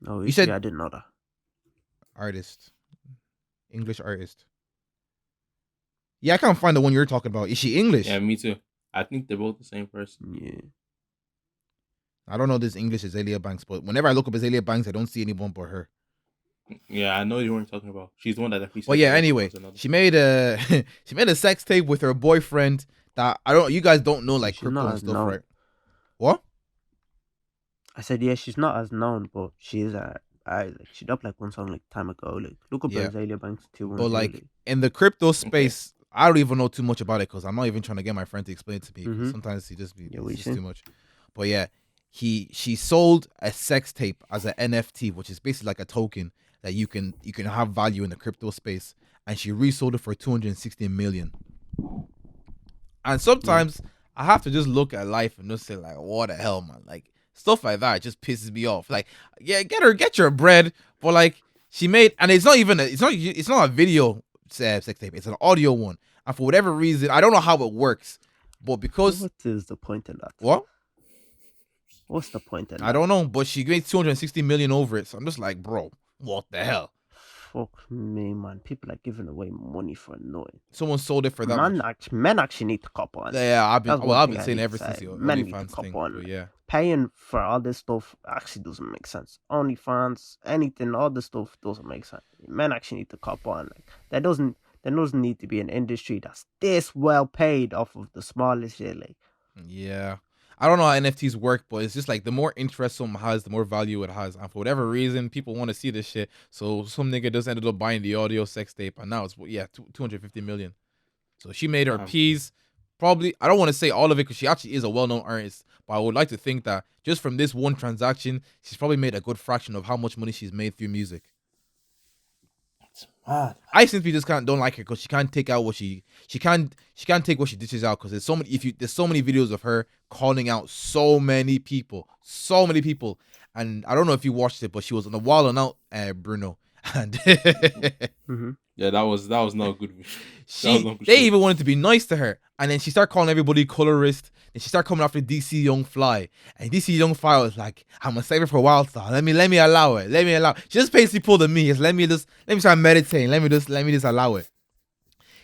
oh, You said- I didn't know that. Artist, English artist. Yeah, I can't find the one you're talking about. Is she English? Yeah, me too. I think they're both the same person. Yeah. I don't know this English Azalea Banks, but whenever I look up Azalea Banks, I don't see anyone but her. Yeah, I know you weren't talking about. She's the one that definitely. Well, yeah. Anyway, she made a she made a sex tape with her boyfriend. That you guys don't know like She's crypto not and as stuff, known. right? What? I said, yeah, she's not as known, but she is she dropped like one song like time ago. Like, look up Yeah. Azalea Banks 2. But like in the crypto space, I don't even know too much about it because I'm not even trying to get my friend to explain it to me. 'Cause Mhm. sometimes he just be Yeah, what it's you just too saying? much. But yeah, she sold a sex tape as an NFT, which is basically like a token, that you can have value in the crypto space, and she resold it for 260 million. And Yeah. sometimes I have to just look at life and just say like, what the hell, man? Like stuff like that just pisses me off. Like, yeah, get your bread, but like she made, and it's not even it's not a video sex tape. It's an audio one, and for whatever reason, I don't know how it works, but because What is the point in that? what What's the point in I that? don't know, but she made 260 million over it. So I'm just like, bro, what the hell? Fuck me, man. People are giving away money for nothing. Someone sold it for that much. Men actually need to cop on. Yeah, That's one I've thing been I saying need to ever since say. the Men need to OnlyFans cop thing. on. But yeah. Paying for all this stuff actually doesn't make sense. OnlyFans, anything, all this stuff doesn't make sense. Men actually need to cop on. Like there doesn't need to be an industry that's this well paid off of the smallest shit. Like Yeah. I don't know how NFTs work, but it's just like the more interest someone has, the more value it has. And for whatever reason, people want to see this shit. So some nigga just ended up buying the audio sex tape. And now it's, 250 million. So she made her Damn. peas. Probably, I don't want to say all of it because she actually is a well known artist. But I would like to think that just from this one transaction, she's probably made a good fraction of how much money she's made through music. Mad. I simply just don't like her because she can't take out what she can't take what she dishes out because there's so many videos of her calling out so many people, and I don't know if you watched it, but she was on the wall and out, Bruno, and Yeah, that was not good. they even wanted to be nice to her, and then she started calling everybody colorist. And she started coming after DC Young Fly, and DC Young Fly was like, "I'm gonna save it for Wild Star. Let me allow it. Let me allow." She just basically pulled a me. Let me start meditating. Let me just allow it.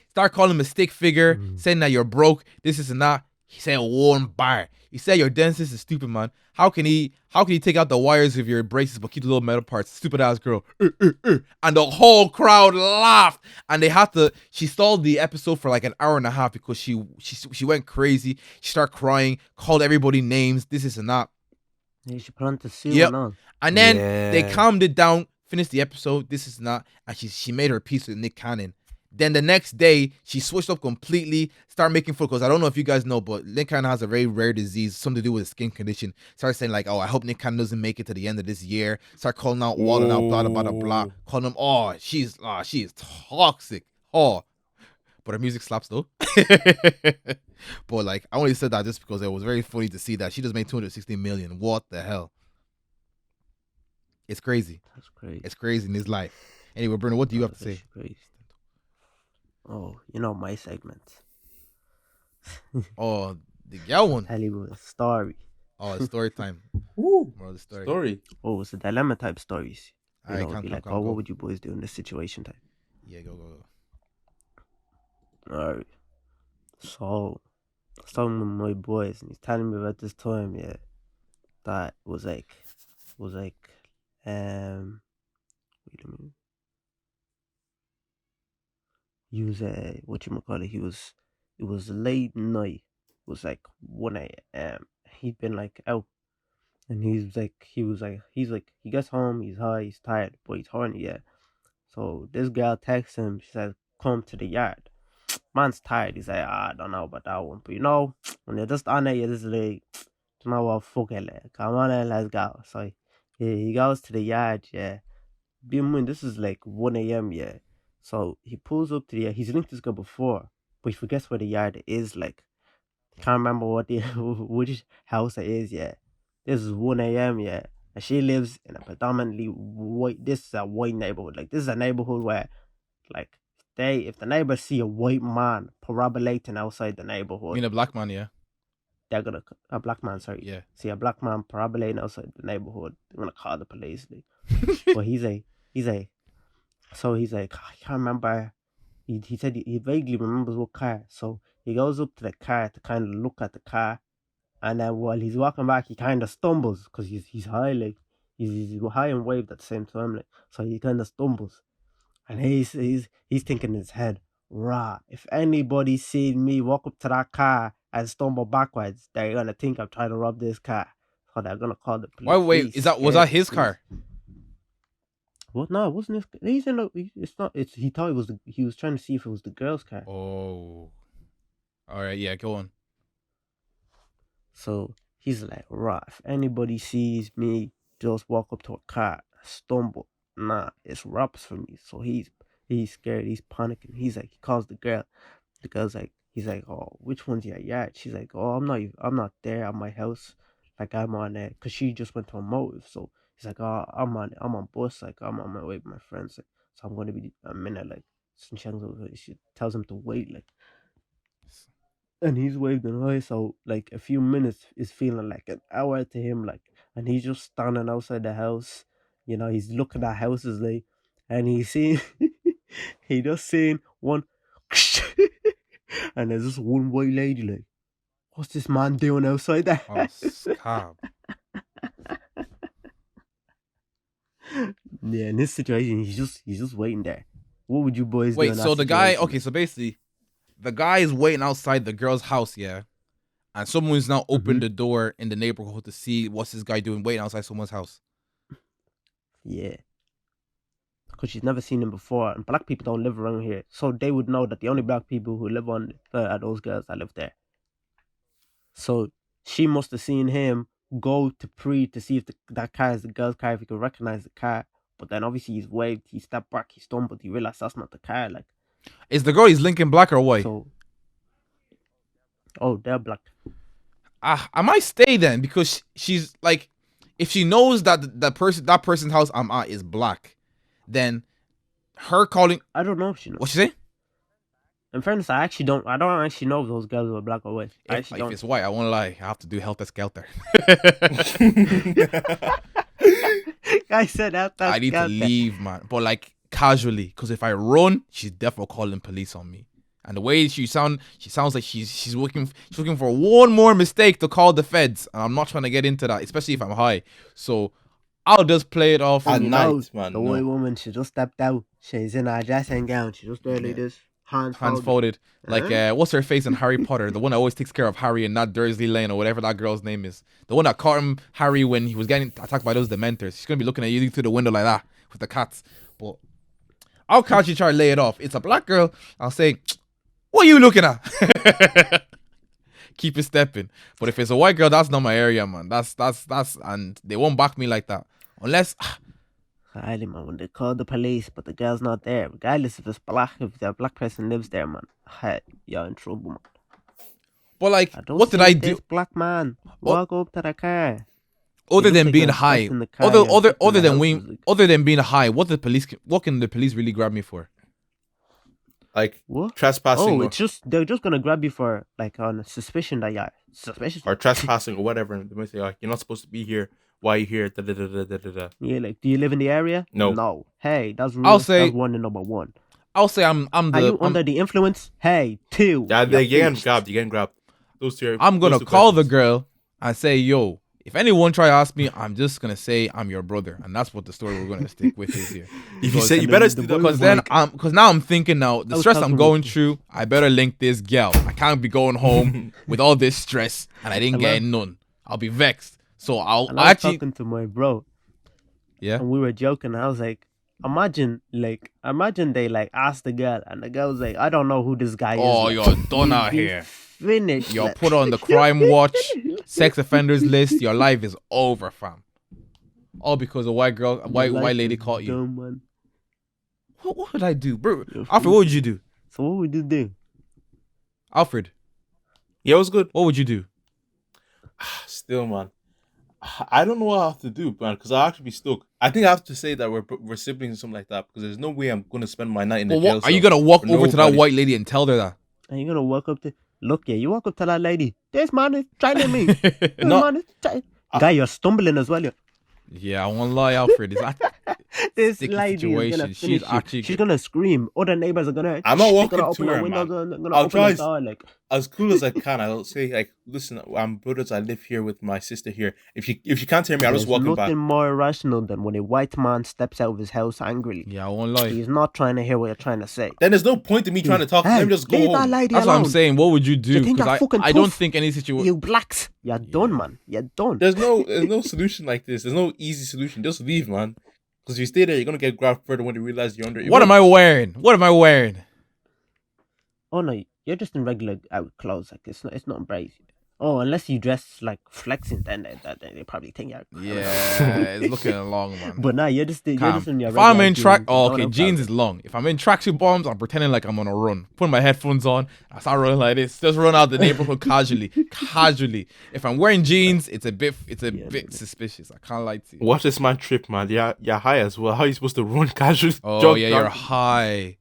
Start calling him a stick figure, saying that you're broke. This is not. He said one bar. He said your dentist is stupid, man. How can he take out the wires of your braces but keep the little metal parts? Stupid ass girl. And the whole crowd laughed. And they had to. She stalled the episode for like an hour and a half because she went crazy. She started crying, called everybody names. This is not. yeah, she put on the suit Yep. and all. And then they Yeah. calmed it down, finished the episode. This is not. And she made her peace with Nick Cannon. Then the next day, she switched up completely, started making fun, because I don't know if you guys know, but Nick Cannon has a very rare disease, something to do with a skin condition. Started saying like, oh, I hope Nick Cannon doesn't make it to the end of this year. Start calling out, walling out, blah, blah, blah, blah. Calling him, she is toxic. Oh, but her music slaps though. But like, I only said that just because it was very funny to see that she just made 260 million. What the hell? It's crazy. That's crazy. It's crazy in this life. Anyway, Bruno, what do you have to say? That's crazy. Oh, you know my segment. Oh, the gal one. Tell you a story. Oh, it's story time. Woo. Moral of the story. Story. Oh, it's a dilemma type stories. You Alright, know, it'd be like, come, oh, go. what would you boys do in this situation type? Yeah, go. Alright. So, I was talking with my boys, and he's telling me about this time, yeah, that was like, wait a minute. He was it was late night. It was like 1 a.m. He'd been like out, and he gets home, he's high, he's tired, but he's horny, yeah. So this girl texts him, she says, come to the yard. Man's tired, he's like, I don't know about that one, but you know, when you're just on it, you're just like, you know what, fuck it, like, come on, let's go. So he goes to the yard, yeah. This is like 1 a.m., yeah. So he pulls up to the yard. He's linked this girl before, but he forgets where the yard is. Like, can't remember what which house it is, yeah. This is 1 a.m., yeah. And she lives in a predominantly white, this is a white neighborhood. Like, this is a neighborhood where, like, if the neighbors see a white man parabolating outside the I neighborhood, mean, a black man, yeah. they're gonna, a black man, sorry. Yeah. See a black man parabolating outside the neighborhood, they're gonna call the police. Like. But he's like, I can't remember. He said he vaguely remembers what car. So he goes up to the car to kind of look at the car, and then while he's walking back, he kind of stumbles because he's high, like he's high and waved at the same time, like so he kind of stumbles, and he's thinking in his head, rah, if anybody seen me walk up to that car and stumble backwards, they're gonna think I'm trying to rob this car, so they're gonna call the police. Why? Wait, was that his car? What? No, it wasn't his. He's in. It's not. It's. He thought it was. He was trying to see if it was the girl's car. Oh. All right, yeah, go on. So he's like, right. If anybody sees me just walk up to a car, stumble, nah, it's Rob's for me. So he's scared. He's panicking. He's like, he calls the girl. The girl's like, he's like, oh, which one's your yard? She's like, oh, I'm not there at my house. Like I'm on it, cause she just went to a motive. So he's like, oh, I'm on bus. Like I'm on my way with my friends. Like, so I'm gonna be a minute. Like, she tells him to wait. Like, and he's waving away. So like a few minutes is feeling like an hour to him. Like, and he's just standing outside the house. You know, he's looking at houses like, and he's seeing, he just seeing one, and there's this one white lady like, what's this man doing outside the Oh, house? scab. Yeah, in this situation, he's just waiting there. What would you boys do? Wait, in so that the guy, situation? okay, so basically, the guy is waiting outside the girl's house, yeah? And someone's now opened the door in the neighborhood to see what's this guy doing waiting outside someone's house. Yeah. Because she's never seen him before, and black people don't live around here. So they would know that the only black people who live on are those girls that live there. So she must have seen him go to to see if that car is the girl's car, if he could recognize the car. But then obviously he's waved, he stepped back, he stumbled, he realized that's not the car. Like, Is the girl he's linking black or white? so, oh, they're black. I might stay then because she's like, if she knows that that person's house I'm at is black, then her calling. I don't know if she knows. What she say? In fairness, I don't actually know if those girls were black or white. I actually If don't. it's white, I won't lie. I have to do helter skelter. I said that. I need to leave, man. But like casually, because if I run, she's definitely calling police on me. And the way she sounds like she's looking for one more mistake to call the feds. And I'm not trying to get into that, especially if I'm high. So I'll just play it off. At You night, know, man. the white woman, she just stepped out. She's in her dressing gown. She just there like this, hands folded. Like what's her face in Harry Potter? The one that always takes care of Harry and not Dursley Lane or whatever that girl's name is. The one that caught him, Harry, when he was getting attacked by those dementors. She's gonna be looking at you through the window like that with the cats. But I'll casually try to lay it off. It's a black girl. I'll say, what are you looking at? Keep it stepping. But if it's a white girl, that's not my area, man. That's and they won't back me like that. Unless Highly, man, when they call the police, but the girl's not there, regardless if it's black, if the black person lives there, man, you're in trouble, man. but like, I don't what did see I this do? black man walk up to the car. Other You than look being like you're high, expecting the car, you're expecting the house, like, other than being high, what can the police really grab me for? Like what? trespassing Oh, they're just gonna grab you for like on a suspicion that you're suspicious or trespassing or whatever. They might say, like, you're not supposed to be here. Why are you here? Da, da, da, da, da, da, da. Yeah, like, do you live in the area? No. No. Hey, that's I'll rules. say- That's warning number one. I'll say I'm Are you under the influence? Hey, two. Yeah, You're they're getting finished. grabbed. You're getting grabbed. Those two. I'm gonna those two call the questions. girl and say, yo, if anyone try to ask me, I'm just gonna say I'm your brother, and that's what the story we're gonna stick with is here. If you say, you And better then do the that. Because then now I'm thinking now the was stress I'm talking going with- through, I better link this gal. I can't be going home with all this stress and I didn't get none. I'll be vexed. So I'll And I was actually, talking to my bro, yeah. and we were joking. I was like, imagine they like asked the girl, and the girl was like, I don't know who this guy Oh, is. you're done out be here. Finished. You're like- put on the crime watch, sex offenders list. Your life is over, fam. All because a white Your life lady is caught you. dumb, man. What would I do, bro? You're Alfred, what would you do? So what would you do? Alfred, Yeah, it was good. what would you do? Still, man. I don't know what I have to do, man, because I'll actually be stuck. I think I have to say that we're siblings or something like that, because there's no way I'm gonna spend my night in the Well, jail are you cell gonna walk for over to that nobody. white lady and tell her that? And you're gonna walk up to you walk up to that lady. This man is trying to me. This No. man is guy, you're stumbling as well. Yeah, I won't lie, Alfred. This Sticky lady is situation. gonna She's finish you. actually She's gonna scream. Other neighbors are gonna. I'm not they're walking gonna to open the her, windows man. and they're gonna I'll open try the door. Like, as cool as I can. I'll say, like, listen, I'm brothers. I live here with my sister here. If you can't hear me, I'll just there's walk nothing back. more irrational than when a white man steps out of his house angrily. Yeah, I won't lie. He's not trying to hear what you're trying to say. Then there's no point in me trying to talk. Hey, Let me just go leave that home. lady That's alone. what I'm saying. What would you do? You think you're Because fucking I don't tough? think any situation. You blacks, you're done, man. You're done. There's no solution like this. There's no easy solution. Just leave, man. Because if you stay there, you're gonna get grabbed further when you realize you're under. What am I wearing? What am I wearing? Oh no, you're just in regular out clothes. Like it's not embracing. Oh, unless you dress like flexing, then they probably think you're. Yeah, it's looking long, man. But nah, you're just Calm. in your If I'm regular in track, jeans, oh, going okay, out jeans casual. is long. If I'm in tracksuit bombs, I'm pretending like I'm on a run. Putting my headphones on, I start running like this. Just run out the neighborhood casually. If I'm wearing jeans, it's a bit suspicious. I can't lie to you. Watch this man trip, man. You're high as well. How are you supposed to run casual? Oh yeah, you're high.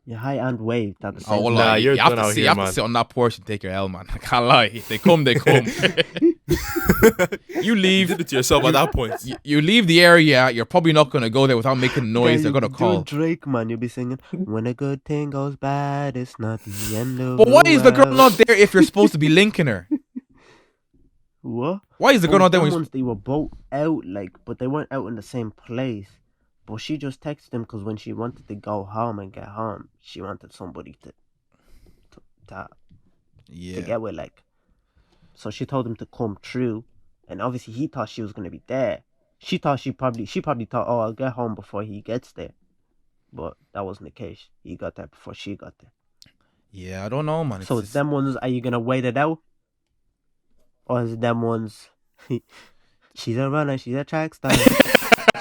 You're high and waved at the Oh, same well, time. Nah, you you're have done to out see. here, You have man. to sit on that porch and take your L, man. I can't lie. If they come, they come. You You leave. did it to yourself at that point. You leave the area. You're probably not gonna go there without making noise. They're gonna Do call. Drake, man. You'll be singing, when a good thing goes bad, it's not the end of But the why is the girl world." not there if you're supposed to be linking her? What? Why is the girl not there? Them When ones, they were both out, like, but they weren't out in the same place. But she just texted him because when she wanted to go home and get home, she wanted somebody to yeah. get with, like. So she told him to come through, and obviously he thought she was gonna be there. She probably thought, oh, I'll get home before he gets there, but that wasn't the case. He got there before she got there. Yeah, I don't know, man. So it's them ones. Are you gonna wait it out, or is it them ones? She's a runner. She's a track star.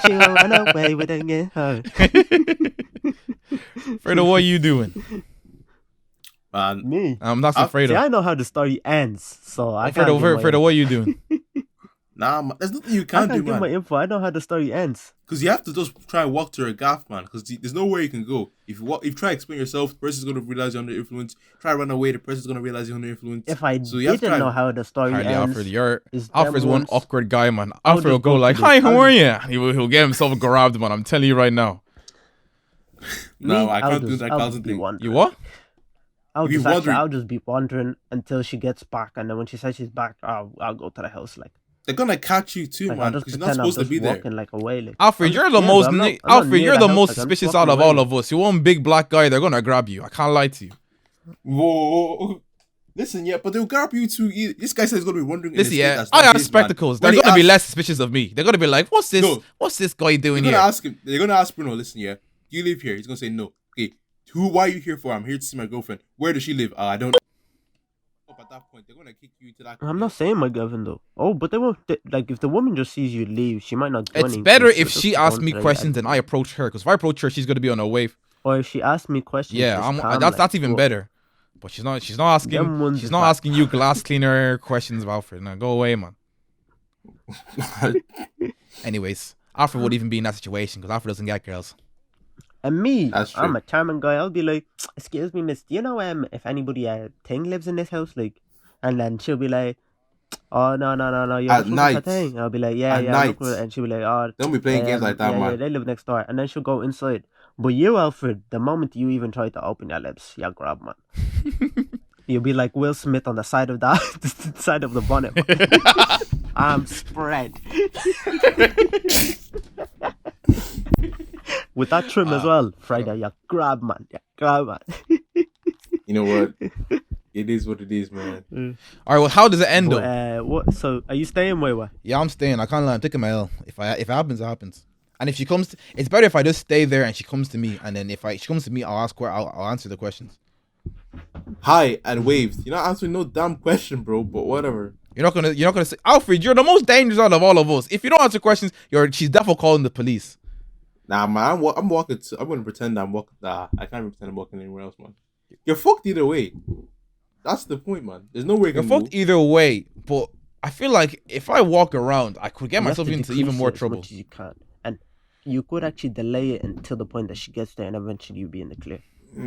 She will run away with it get hurt. Fredo, what are you doing? Man, Me. I'm not See, Fredo. I know how the story ends, so I can't. Fredo, what are you doing? nah, man, there's nothing you I can't can't do, give my man. info. I know how the story ends. Because you have to just try and walk to a gaff, man. Because there's nowhere you can go. If you try to explain yourself, the person's gonna realize you're under influence. Try to run away, the person's gonna realize you're under influence. If I So you have to didn't try. know how the story Hardly ends, Alfred. is Alfred's them one ones- awkward guy, man. I'll Alfred will just go go to like, the- "Hi, how I'll are just- you?" He'll get himself grabbed, man. I'm telling you right now. No, Me, I I'll can't do just- that I'll cousin just be thing. wondering. You what? If you're wondering- I'll just be wandering until she gets back, and then when she says she's back, I'll go to the house. Like They're gonna catch you too, I'll man. just Because you're not pretend I'm supposed to just be there. walking like away. Like Alfred, I'm you're just- the yeah, most. but I'm not Alfred, near you're the the house, most like, I'm suspicious just out of walking all away. of us. You're one big black guy. They're gonna grab you. I can't lie to you. Whoa. Listen, yeah, but they'll grab you too. This guy says he's gonna be wondering. Listen, in a state yeah, that's I not have his, man. spectacles. They're When he gonna be asks- less suspicious of me. They're gonna be like, "What's this? No. What's this guy doing They're here?" gonna ask him. They're gonna ask Bruno. Listen, yeah, do you live here? He's gonna say no. Okay, why are you here for? I'm here to see my girlfriend. Where does she live? I don't. At that point, they're gonna kick you into that. I'm not saying my girlfriend though. Oh, but they won't. Like if the woman just sees you leave, she might not do It's anything. better She'll if just she go asks me straight questions and I approach her. Because if I approach her, she's gonna be on her wave. Or if she asks me questions, Yeah, just calm, that's like, even but better. But she's not asking. them ones She's is not like- asking you glass cleaner questions about Alfred. Now go away, man. Anyways, Alfred would even be in that situation because Alfred doesn't get girls. And me, That's I'm true. a charming guy. I'll be like, "Excuse me, miss, do you know if anybody thing lives in this house?" Like, and then she'll be like, "Oh no, you're At just looking night. for thing." I'll be like, "Yeah, At I'm night. looking for it," and she'll be like, "Oh, Don't be playing games like that, yeah, man. yeah, they live next door." And then she'll go inside. But you, Alfred, the moment you even try to open your lips, you're grab, man. You'll be like Will Smith on the side of the side of the bonnet. I'm spread. With that trim as well, Friday, you grab, man. You grab, man. You know what? It is what it is, man. All right, well, how does it end though? But, what? So, are you staying, Wawa? Yeah, I'm staying. I can't lie. I'm taking my L. If it happens, it happens. And if she comes, it's better if I just stay there and she comes to me. And then if she comes to me, I'll ask her. I'll answer the questions. Hi and waves. You're not answering no damn question, bro. But whatever. You're not gonna say, Alfred, you're the most dangerous out of all of us. If you don't answer questions, she's definitely calling the police. Nah, man. I'm walking. I'm gonna pretend I'm walking. Nah, I can't even pretend I'm walking anywhere else, man. You're fucked either way. That's the point, man. There's no way you You're can fucked go. either way. But I feel like if I walk around, I could get You have myself to into decrease even more it as trouble. much as you can. And you could actually delay it until the point that she gets there and eventually you'll be in the clear.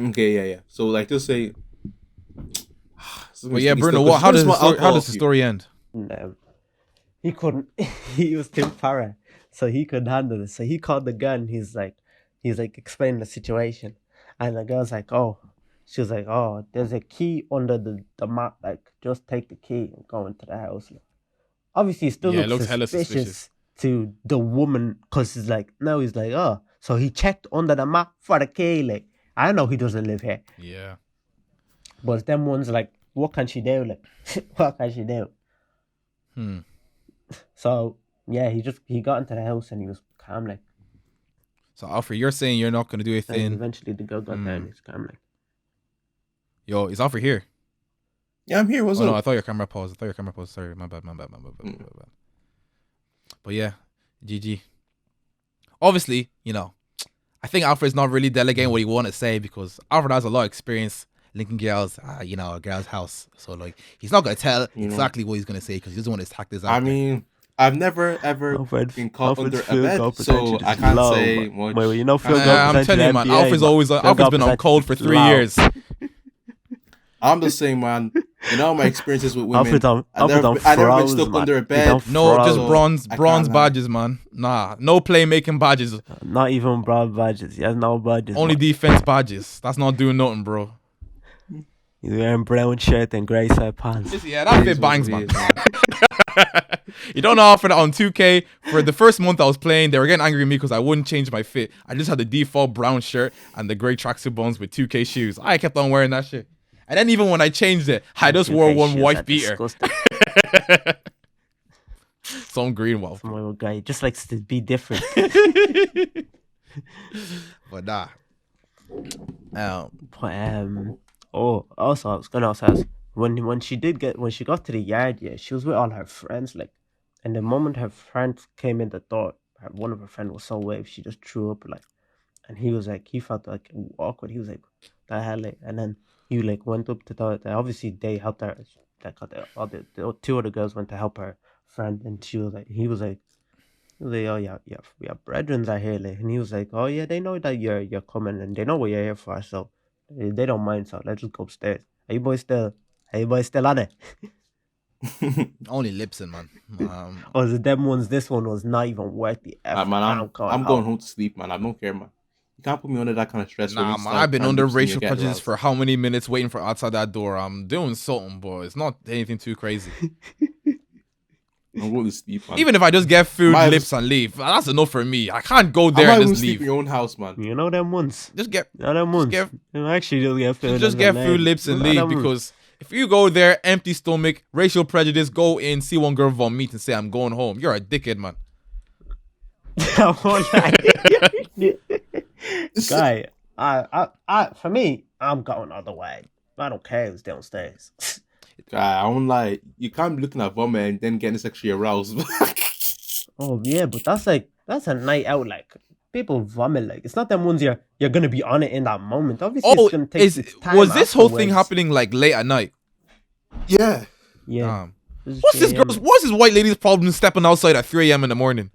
Okay, yeah. So like, just say. But yeah, Bruno, how does the story end? No. He couldn't. He was too para. So he couldn't handle it. So he called the gun. He's like explaining the situation. And the girl's like, oh. She was like, oh, there's a key under the mat. Like, just take the key and go into the house. Like, obviously, it still Yeah, it looks looks hella suspicious to the woman. Because he's like, oh. So he checked under the mat for the key. Like, I know he doesn't live here. Yeah. But them ones like, what can she do? Like, what can she do? So yeah, he got into the house and he was calm like. So Alfred, you're saying you're not gonna do And anything. eventually the girl got there and he's calm like. Yo, is Alfred here? Yeah, I'm here. What's Oh no, up? I thought your camera paused. Sorry, my bad. But yeah, GG. Obviously, I think Alfred's not really delegating what he want to say because Alfred has a lot of experience linking girls, a girl's house. So like, he's not gonna tell exactly what he's gonna say because he doesn't want to attack this out I there. mean, I've never ever Alfred, been caught Alfred's under a field bed, goal so percentage I is can't low, say man. much. Wait, you know field Can't goal say I'm percentage telling you, in man. NBA, Alfred's man. always Field Alfred's goal been on percentage cold for is 3 low. years. I'm just saying, man. In all my experiences with women, Alfred's on I've never been froze, stuck man. under a He bed. don't No, just froze. bronze I bronze can't badges, man. Nah, no playmaking badges. Not even broad badges. He has no badges. Only man. defense badges. That's not doing nothing, bro. He's wearing brown shirt and grey side pants. Yeah, that It fit is what bangs, it man. is, man. You don't know how for that on 2K. For the first month I was playing, they were getting angry at me because I wouldn't change my fit. I just had the default brown shirt and the grey tracksuit bones with 2K shoes. I kept on wearing that shit. And then even when I changed it, I just wore one white beater. Some green one. Some little guy just likes to be different. But nah. But also I was gonna also ask when she got to the yard, yeah, she was with all her friends, like, and the moment her friend came in the door, one of her friends was so wave, she just threw up, like, and he was like, he felt like awkward. He was like, the hell, like, and then he like went up to the obviously they helped her, like the two other girls went to help her friend, and he was like, oh yeah, we have brethren are here, like, and he was like, oh yeah, they know that you're coming, and they know what you're here for, so they don't mind. So let's just go upstairs. Are you boys still on it? Only Lipson, man. Or is it them ones? This one was not even worth the effort. Man, I'm going home to sleep, man. I don't care, man. You can't put me under that kind of stress. Nah, man, I've been under racial prejudice for how many minutes waiting for outside that door. I'm doing something, boy. It's not anything too crazy. I'm going to sleep, man. Even if I just get food, lips, and leave, that's enough for me. I can't go there I might and even just sleep leave. in your own house, man. You know them ones. Just get, Actually, just get food. just get food, lips, and leave. Because if you go there, empty stomach, racial prejudice, go in, see one girl vomit, and say I'm going home, you're a dickhead, man. Guy, I for me, I'm going other way. I don't care who's downstairs. I won't lie. You can't be looking at vomit and then getting sexually aroused. Oh yeah, but that's a night out. Like, people vomit. Like, it's not them ones you're gonna be on it in that moment. Obviously, it's gonna take its time. Was this whole thing afterwards. happening like late at night? Yeah. Yeah. What's this white lady's problem stepping outside at 3 a.m. in the morning?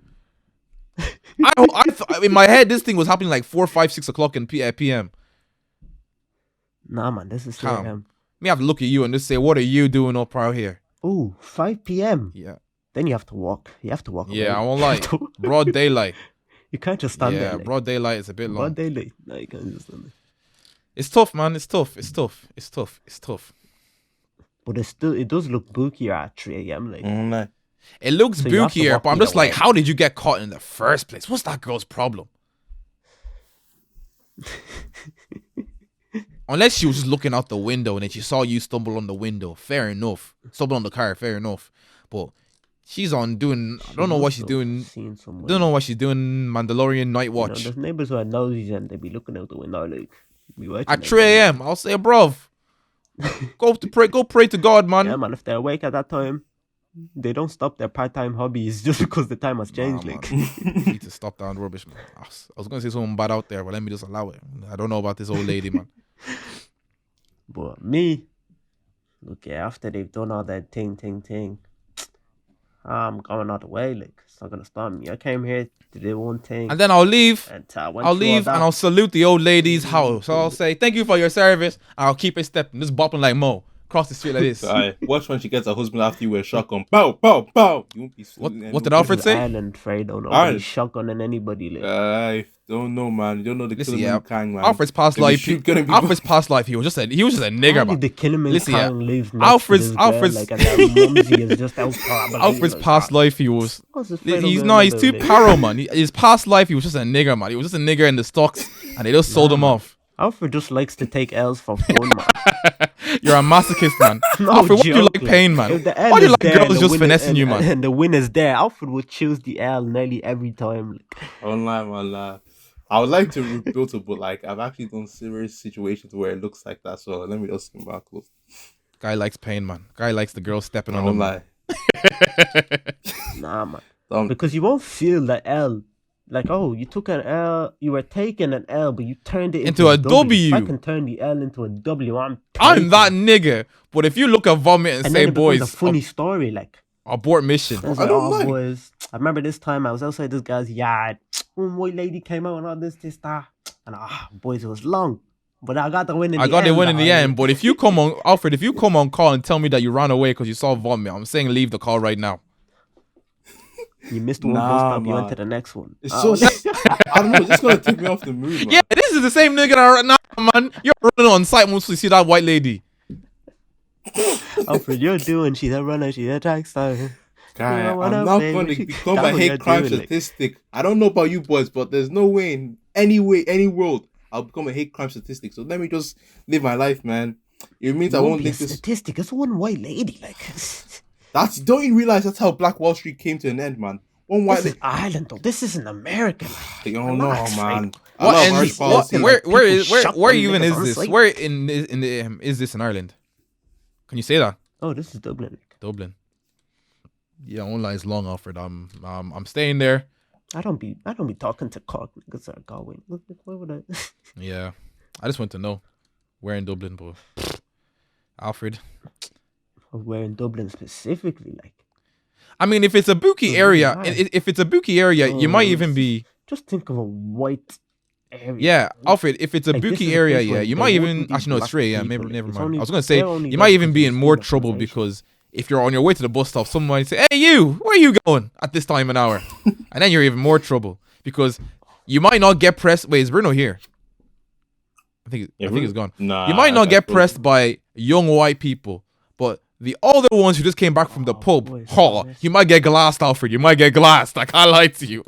In my head, this thing was happening like 4, 5, 6 o'clock in p.m. Nah, man, this is 3 a.m. Me have to look at you and just say, what are you doing up out here? Oh, 5 p.m. Yeah. Then you have to walk. Yeah, I won't lie. Broad daylight. You can't just stand there. Yeah, like, broad daylight is a bit long. broad daylight. No, you can't just stand there. It's tough, man. It's tough. But it does look bookier at 3 a.m. Like. It looks So you have to bookier, walk but I'm either just like, way. how did you get caught in the first place? What's that girl's problem? Unless she was just looking out the window and then she saw you stumble on the window. Fair enough. Stumble on the car. Fair enough. But she's on doing, I don't know what she's doing. Don't know what she's doing. Mandalorian Night Watch. There's neighbors who are nosy and they be looking out the window like, be watching At them. 3 a.m. I'll say, bruv, go pray to God, man. Yeah, man, if they're awake at that time, they don't stop their part-time hobbies just because the time has changed. Nah, like, man. You need to stop that rubbish, man. I was gonna say something bad out there, but let me just allow it. I don't know about this old lady, man. But me, look, yeah, after they've done all that thing, I'm going out the way. Like, it's not gonna stop me. I came here to do one thing, And then I'll leave. and I'll leave and I'll salute the old lady's house. So I'll say, thank you for your service. I'll keep it stepping, just bopping like Mo. Cross the street like this. Watch when she gets her husband after you with a shotgun. Bow, bow, bow. You won't be What did Alfred say? Ireland, Fredo, nobody's Ireland. shotgunning anybody. Like, I don't know, man. You don't know the Listen, Killing yeah. Kang, man. Alfred's past They be life. Alfred's Past life, he was just a nigger, How man. did the Killerman Listen, yeah. Kang live next Alfred's- to this girl, Alfred's- like, and their mumsy is just out probably. Alfred's past life, he was. What's this He's Fredo he's girl too about, paro, man. His past life, he was just a nigger, man. He was just a nigger in the stocks, and they just sold him off. Alfred just likes to take L's for fun, man. You're a masochist, man. No Alfred, why do you joke, like pain, man? If the L Why do you is like there and girls the just win finessing is- you, man? And the win is there, Alfred would choose the L nearly every time. Like, Online, man. I would like to rebuild it, but like I've actually done serious situations where it looks like that. So let me just think back close. Guy likes pain, man. Guy likes the girl stepping I on won't him. lie. Nah, man. Um, Because you won't feel the L. Like, oh, you took an L, you were taking an L, but you turned it Into a W. If I can turn the L into a W, I'm taking that it. nigga. But if you look at vomit and And say, then it becomes boys, a funny story. Like, abort mission. I was I like, don't oh, like- boys. I remember this time I was outside this guy's yard. One white lady came out and all this, that. And boys, it was long. But I got the win in the end. I got the win in the alright. end. But if you come on, Alfred, if you come on call and tell me that you ran away because you saw vomit, I'm saying leave the call right now. You missed one Nah, bus stop, you went man. to the next one. It's so. I don't know. It's just gonna take me off the mood, man. Yeah, this is the same nigga that nah, man. You're running on site once you see that white lady. Alfred, you're doing, she's a runner, she's a track star. Guy, You know what I'm up, not baby? going to become That's a what hate you're crime doing, like. statistic. I don't know about you boys, but there's no way in any world I'll become a hate crime statistic. So let me just live my life, man. It means I won't be a link this. statistic. It's one white lady. Like, That's don't you realize that's how Black Wall Street came to an end, man. One white this is lady. Ireland, though. This isn't America. You don't know, Relax, man. I What love and Irish what, policy. where People shut where them even niggas is on this? site. Where in the is this in Ireland? Can you say that? Oh, this is Dublin. Dublin. Yeah, online is long, Alfred. I'm staying there. I don't be talking to Cork niggas or Galway. Look, why would I? Yeah, I just want to know where in Dublin, but Alfred. We're in Dublin specifically. Like, I mean, if it's a bookie Oh, area, nice. if it's a bookie area, you might Oh, even be. just think of a white area. Yeah, Alfred. If it's a Like, this bookie is a area, place yeah, where you there might wouldn't even be actually no, it's black straight. Yeah, people, never it's mind. only- I was gonna say they're only you there might even because be of in more scheme trouble operation. because if you're on your way to the bus stop, someone might say, "Hey, you, where are you going at this time an hour?" And then you're even more trouble because you might not get pressed. Wait, is Bruno here? I think it's gone. Nah, You might not that's get cool. pressed by young white people, but the older ones who just came back from the pub, boys, boys. you might get glassed, Alfred. You might get glassed. I can't lie to you.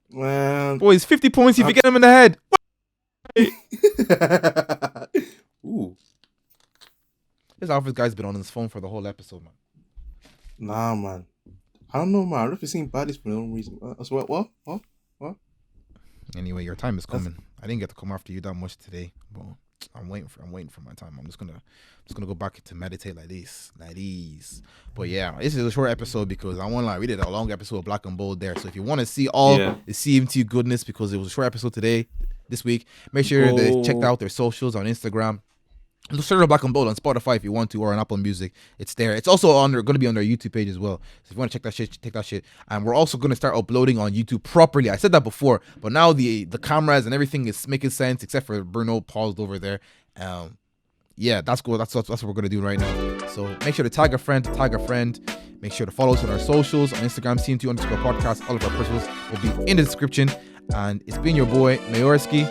Man. Boys, 50 points if you get him in the head. Ooh. This Alfred guy's been on his phone for the whole episode, man. Nah, man. I don't know, man. I've been seeing baddies for no reason. So what? Anyway, your time is coming. I didn't get to come after you that much today, but I'm waiting for my time. I'm just gonna go back to meditate like this. But yeah, this is a short episode because we did a long episode of Black and Bold there. So if you want to see all the CMTU goodness, because it was a short episode this week, make sure to check out their socials on Instagram. Search for Black and Bold on Spotify if you want to, or on Apple Music. It's there. It's also going to be on their YouTube page as well. So if you want to check that shit, take that shit. And we're also going to start uploading on YouTube properly. I said that before, but now the cameras and everything is making sense, except for Bruno paused over there. Yeah, that's cool. That's what we're going to do right now. So make sure to tag a friend. Make sure to follow us on our socials on Instagram, CMTU_podcast. All of our personals will be in the description. And it's been your boy Mayorski.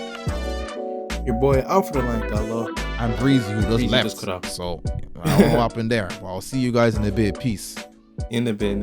Your boy Alfred Lankalo. And Breezy, who just Breezy left. just cut off. So I don't know what happened there. But I'll see you guys in a bit. Peace. In a bit.